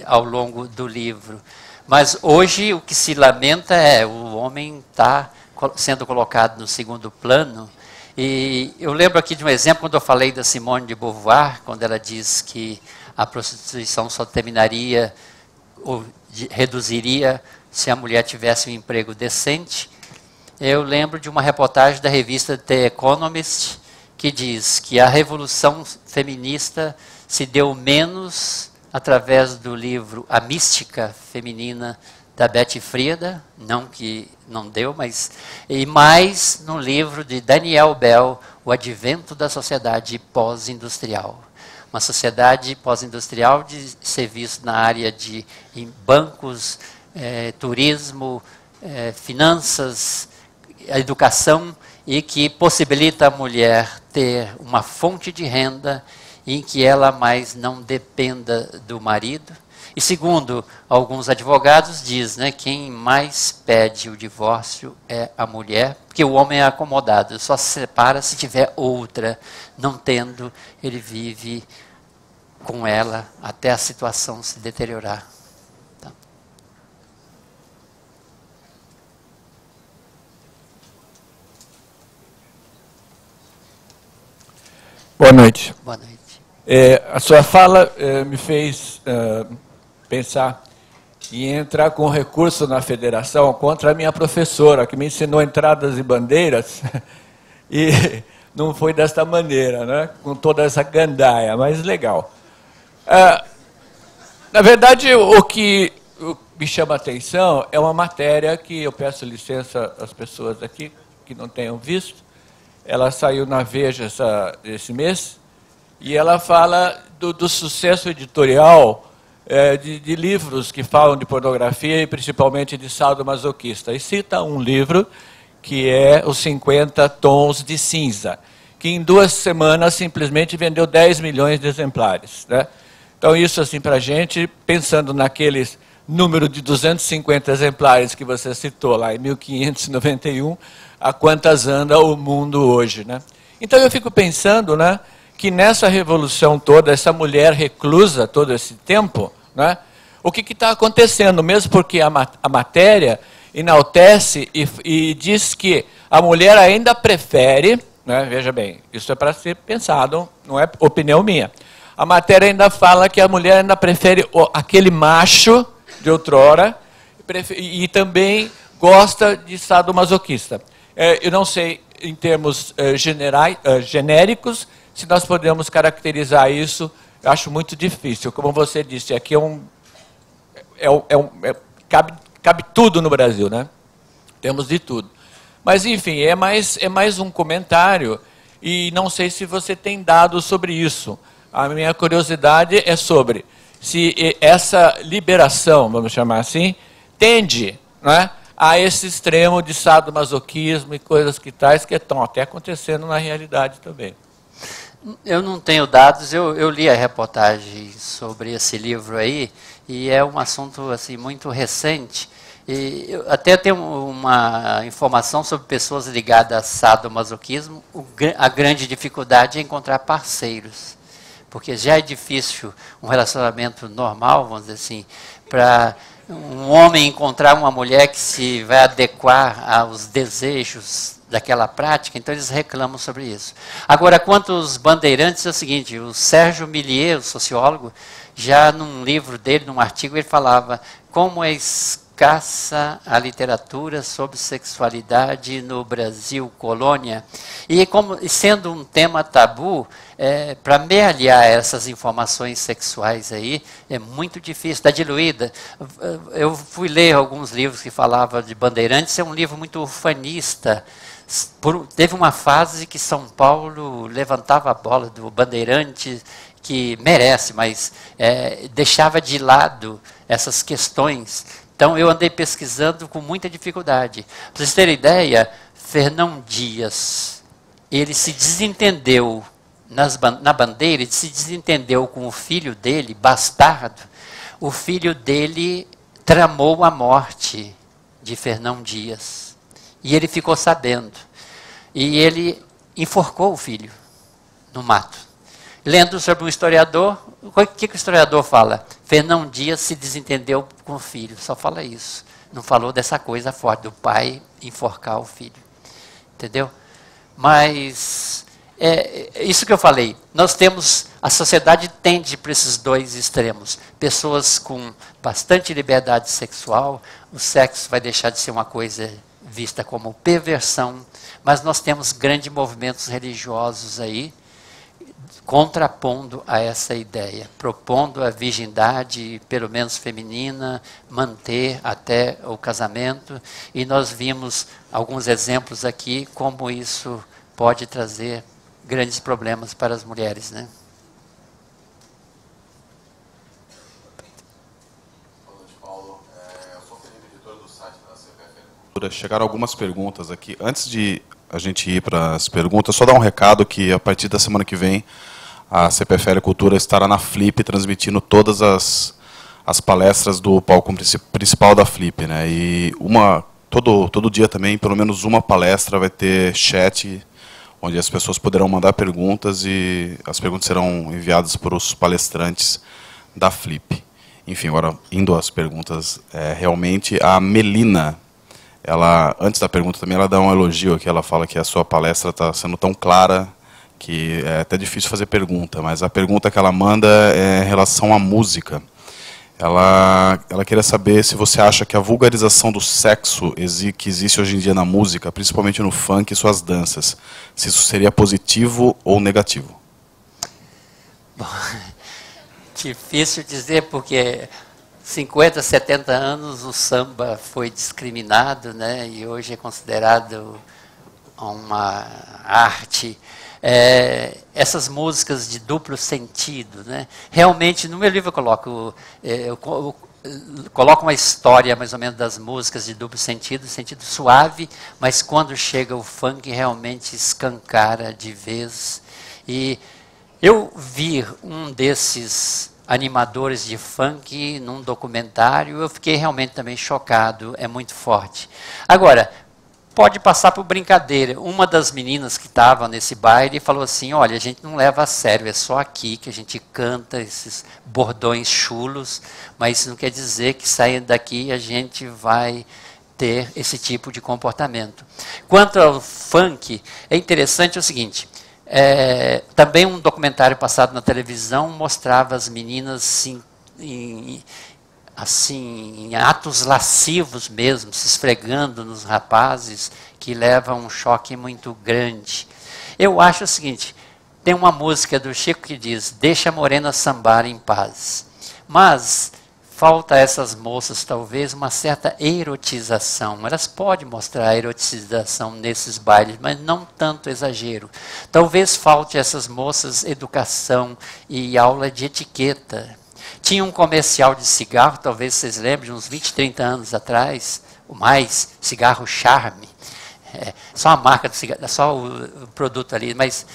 ao longo do livro. Mas hoje o que se lamenta é o homem está sendo colocado no segundo plano. E eu lembro aqui de um exemplo, quando eu falei da Simone de Beauvoir, quando ela diz que a prostituição só terminaria ou reduziria se a mulher tivesse um emprego decente. Eu lembro de uma reportagem da revista The Economist, que diz que a revolução feminista se deu menos através do livro A Mística Feminina, da Betty Friedan, não que não deu, mas e mais no livro de Daniel Bell, O Advento da Sociedade Pós-Industrial. Uma sociedade pós-industrial de serviço na área de bancos, turismo, finanças, educação, e que possibilita a mulher ter uma fonte de renda em que ela mais não dependa do marido. E segundo alguns advogados, diz, né, quem mais pede o divórcio é a mulher, porque o homem é acomodado, só se separa se tiver outra. Não tendo, ele vive com ela até a situação se deteriorar. Tá. Boa noite. Boa noite. A sua fala me fez pensar em entrar com recurso na federação contra a minha professora, que me ensinou entradas e bandeiras, e não foi desta maneira, né? Com toda essa gandaia, mas legal. Na verdade, o que me chama a atenção é uma matéria que eu peço licença às pessoas aqui que não tenham visto. Ela saiu na Veja esse mês, e ela fala do sucesso editorial de livros que falam de pornografia e principalmente de sadomasoquista. E cita um livro que é Os 50 Tons de Cinza, que em 2 semanas simplesmente vendeu 10 milhões de exemplares, né? Então isso assim para a gente, pensando naqueles número de 250 exemplares que você citou lá em 1591, a quantas anda o mundo hoje, né? Então eu fico pensando, né, que nessa revolução toda, essa mulher reclusa todo esse tempo, né, o que está acontecendo? Mesmo porque a matéria enaltece e diz que a mulher ainda prefere, né, veja bem, isso é para ser pensado, não é opinião minha. A matéria ainda fala que a mulher ainda prefere aquele macho de outrora e também gosta de sadomasoquista. Eu não sei, em termos genéricos, se nós podemos caracterizar isso, eu acho muito difícil. Como você disse, aqui cabe tudo no Brasil, né? Temos de tudo. Mas, enfim, é mais um comentário e não sei se você tem dados sobre isso. A minha curiosidade é sobre se essa liberação, vamos chamar assim, tende, né, a esse extremo de sadomasoquismo e coisas que tais que estão até acontecendo na realidade também. Eu não tenho dados, eu li a reportagem sobre esse livro aí, e é um assunto assim, muito recente. E eu até tenho uma informação sobre pessoas ligadas a sadomasoquismo. A grande dificuldade é encontrar parceiros, porque já é difícil um relacionamento normal, vamos dizer assim, para um homem encontrar uma mulher que se vai adequar aos desejos daquela prática, então eles reclamam sobre isso. Agora, quanto aos bandeirantes, é o seguinte, o Sérgio Millier, o sociólogo, já num livro dele, num artigo, ele falava como é escassa a literatura sobre sexualidade no Brasil, colônia, e como sendo um tema tabu, para me aliar essas informações sexuais aí, é muito difícil, está diluída. Eu fui ler alguns livros que falavam de bandeirantes, é um livro muito ufanista. Teve uma fase que São Paulo levantava a bola do bandeirante, que merece, mas deixava de lado essas questões. Então, eu andei pesquisando com muita dificuldade. Para vocês terem ideia, Fernão Dias, ele se desentendeu na bandeira, ele se desentendeu com o filho dele, bastardo. O filho dele tramou a morte de Fernão Dias. E ele ficou sabendo. E ele enforcou o filho no mato. Lendo sobre um historiador, o que o historiador fala? Fernão Dias se desentendeu com o filho, só fala isso. Não falou dessa coisa forte, do pai enforcar o filho. Entendeu? Mas, isso que eu falei, nós temos, a sociedade tende para esses dois extremos. Pessoas com bastante liberdade sexual, o sexo vai deixar de ser uma coisa vista como perversão, mas nós temos grandes movimentos religiosos aí, contrapondo a essa ideia, propondo a virgindade, pelo menos feminina, manter até o casamento, e nós vimos alguns exemplos aqui, como isso pode trazer grandes problemas para as mulheres, né? Chegaram algumas perguntas aqui. Antes de a gente ir para as perguntas, só dar um recado que a partir da semana que vem a CPFL Cultura estará na Flip transmitindo todas as palestras do palco principal da Flip, né? E todo dia também, pelo menos uma palestra vai ter chat, onde as pessoas poderão mandar perguntas e as perguntas serão enviadas para os palestrantes da Flip. Enfim, agora indo às perguntas, realmente a Melina, ela, antes da pergunta também, ela dá um elogio aqui, ela fala que a sua palestra está sendo tão clara que é até difícil fazer pergunta, mas a pergunta que ela manda é em relação à música. Ela queria saber se você acha que a vulgarização do sexo que existe hoje em dia na música, principalmente no funk e suas danças, se isso seria positivo ou negativo. Bom, difícil dizer, porque 50, 70 anos o samba foi discriminado, né, e hoje é considerado uma arte. Essas músicas de duplo sentido, né, realmente, no meu livro eu coloco uma história mais ou menos das músicas de duplo sentido suave, mas quando chega o funk realmente escancara de vez. E eu vi um desses animadores de funk num documentário, eu fiquei realmente também chocado, é muito forte. Agora, pode passar por brincadeira. Uma das meninas que estava nesse baile falou assim, olha, a gente não leva a sério, é só aqui que a gente canta esses bordões chulos, mas isso não quer dizer que saindo daqui a gente vai ter esse tipo de comportamento. Quanto ao funk, é interessante o seguinte, também um documentário passado na televisão mostrava as meninas em atos lascivos mesmo, se esfregando nos rapazes, que leva a um choque muito grande. Eu acho o seguinte, tem uma música do Chico que diz, deixa a morena sambar em paz. Mas falta a essas moças, talvez, uma certa erotização. Elas podem mostrar a erotização nesses bailes, mas não tanto exagero. Talvez falte a essas moças educação e aula de etiqueta. Tinha um comercial de cigarro, talvez vocês lembrem, uns 20, 30 anos atrás, ou mais, cigarro Charme. Só a marca do cigarro, só o produto ali. Mas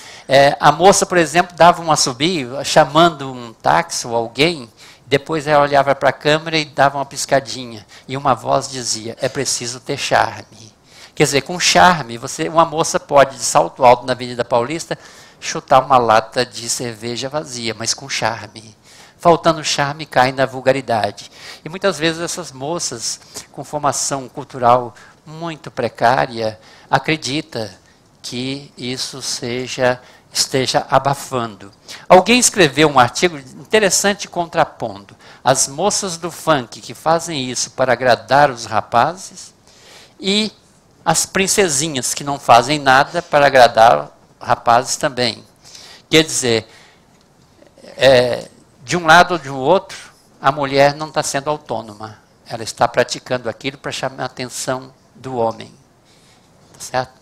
a moça, por exemplo, dava um assobio, chamando um táxi ou alguém, depois ela olhava para a câmera e dava uma piscadinha. E uma voz dizia, é preciso ter charme. Quer dizer, com charme, uma moça pode, de salto alto na Avenida Paulista, chutar uma lata de cerveja vazia, mas com charme. Faltando charme, cai na vulgaridade. E muitas vezes essas moças, com formação cultural muito precária, acreditam que isso esteja abafando. Alguém escreveu um artigo interessante contrapondo as moças do funk que fazem isso para agradar os rapazes e as princesinhas que não fazem nada para agradar rapazes também. Quer dizer, de um lado ou de outro, a mulher não está sendo autônoma. Ela está praticando aquilo para chamar a atenção do homem. Tá certo?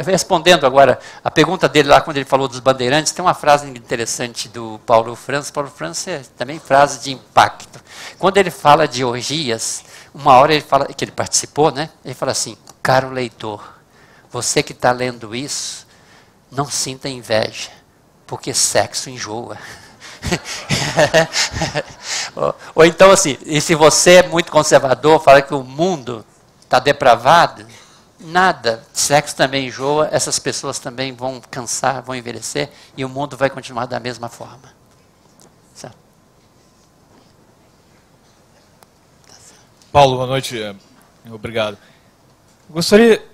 Respondendo agora a pergunta dele lá, quando ele falou dos bandeirantes, tem uma frase interessante do Paulo Franz. Paulo Franz é também frase de impacto. Quando ele fala de orgias, uma hora ele fala, que ele participou, né? Ele fala assim, caro leitor, você que está lendo isso, não sinta inveja, porque sexo enjoa. Ou então assim, e se você é muito conservador, fala que o mundo está depravado, nada, sexo também enjoa, essas pessoas também vão cansar, vão envelhecer, e o mundo vai continuar da mesma forma. Certo? Paulo, boa noite, obrigado. Eu gostaria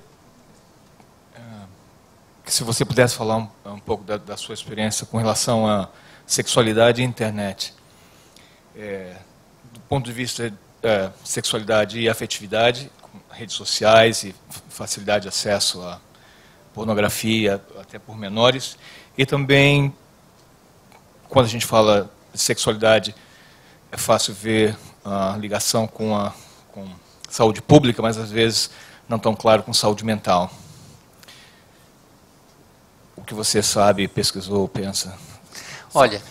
que se você pudesse falar um pouco da sua experiência com relação à sexualidade e internet. Do ponto de vista sexualidade e afetividade, com redes sociais e facilidade de acesso à pornografia, até por menores, e também, quando a gente fala de sexualidade, é fácil ver a ligação com saúde pública, mas às vezes não tão claro com saúde mental. O que você sabe, pesquisou, pensa? Olha,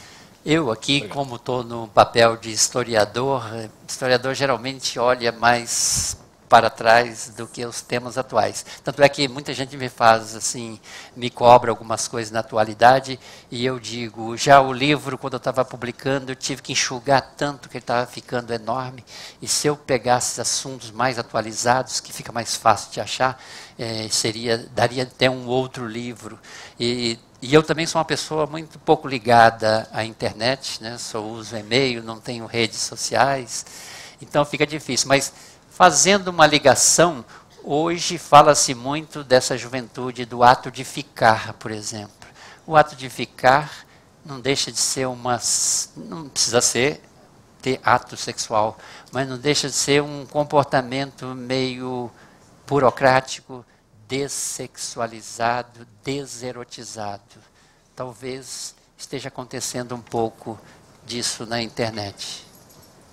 eu aqui, como estou no papel de historiador geralmente olha mais para trás do que os temas atuais. Tanto é que muita gente me faz assim, me cobra algumas coisas na atualidade, e eu digo, já o livro, quando eu estava publicando, eu tive que enxugar tanto que ele estava ficando enorme, e se eu pegasse assuntos mais atualizados, que fica mais fácil de achar, daria até um outro livro. E eu também sou uma pessoa muito pouco ligada à internet, né? Só uso e-mail, não tenho redes sociais, então fica difícil. Mas fazendo uma ligação, hoje fala-se muito dessa juventude, do ato de ficar, por exemplo. O ato de ficar não deixa de ser não precisa ter ato sexual, mas não deixa de ser um comportamento meio burocrático, dessexualizado, deserotizado. Talvez esteja acontecendo um pouco disso na internet.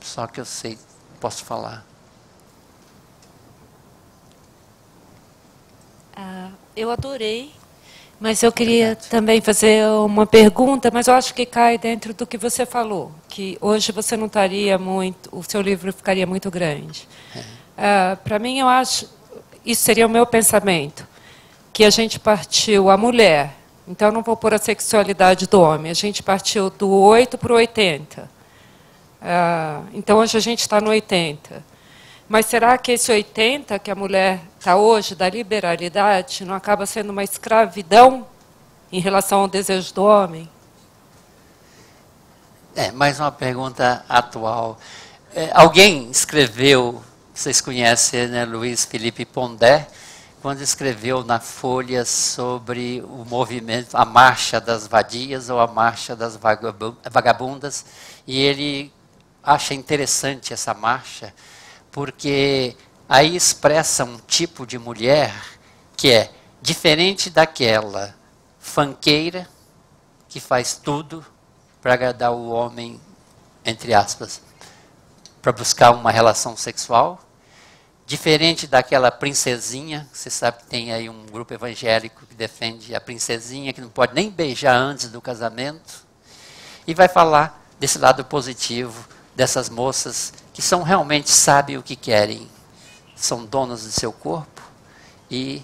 Só que eu sei, posso falar. Eu adorei, mas eu queria também fazer uma pergunta, mas eu acho que cai dentro do que você falou, que hoje você não estaria muito, o seu livro ficaria muito grande. Para mim, eu acho, isso seria o meu pensamento, que a gente partiu, a mulher, então eu não vou pôr a sexualidade do homem, a gente partiu do 8 para o 80. Então hoje a gente está no 80. Mas será que esse 80 que a mulher está hoje, da liberalidade, não acaba sendo uma escravidão em relação ao desejo do homem? Mais uma pergunta atual. Alguém escreveu, vocês conhecem, né, Luiz Felipe Pondé, quando escreveu na Folha sobre o movimento, a marcha das vadias ou a marcha das vagabundas, e ele acha interessante essa marcha, porque aí expressa um tipo de mulher que é diferente daquela fanqueira que faz tudo para agradar o homem, entre aspas, para buscar uma relação sexual, diferente daquela princesinha, você sabe que tem aí um grupo evangélico que defende a princesinha, que não pode nem beijar antes do casamento, e vai falar desse lado positivo, dessas moças que são realmente sabem o que querem, são donas do seu corpo e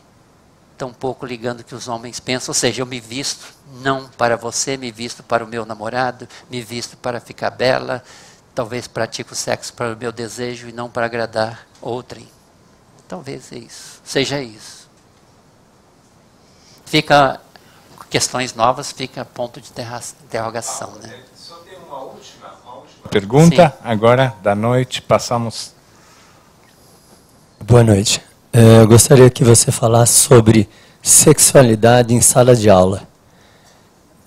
tão pouco ligando o que os homens pensam, ou seja, eu me visto não para você, me visto para o meu namorado, me visto para ficar bela, talvez pratico sexo para o meu desejo e não para agradar outrem. Talvez seja isso. Fica questões novas, fica ponto de interrogação, né? Só tem uma última pergunta. Sim. Agora da noite passamos. Boa noite. Eu gostaria que você falasse sobre sexualidade em sala de aula,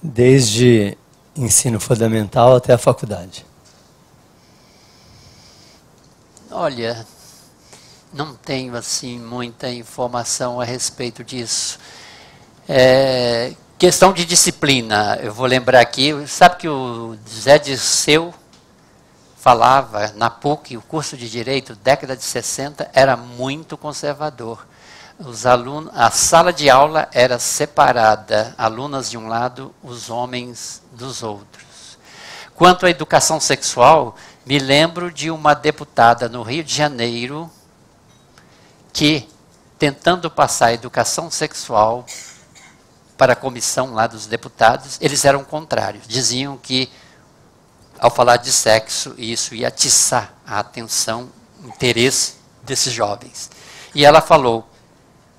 desde ensino fundamental até a faculdade. Olha, não tenho assim muita informação a respeito disso. Questão de disciplina, eu vou lembrar aqui, sabe que o Zé Dirceu falava na PUC, o curso de Direito, década de 60, era muito conservador. Os alunos, a sala de aula era separada, alunas de um lado, os homens dos outros. Quanto à educação sexual, me lembro de uma deputada no Rio de Janeiro que, tentando passar a educação sexual para a comissão lá dos deputados, eles eram contrários. Diziam que, ao falar de sexo, isso ia atiçar a atenção, o interesse desses jovens. E ela falou,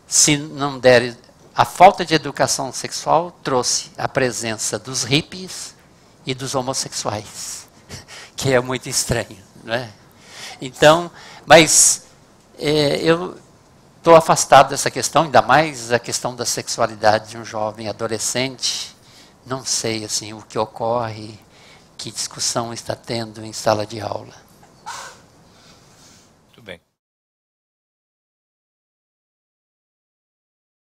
se não der... A falta de educação sexual trouxe a presença dos hippies e dos homossexuais, que é muito estranho, não é? Então, mas eu estou afastado dessa questão, ainda mais a questão da sexualidade de um jovem adolescente. Não sei assim o que ocorre, que discussão está tendo em sala de aula.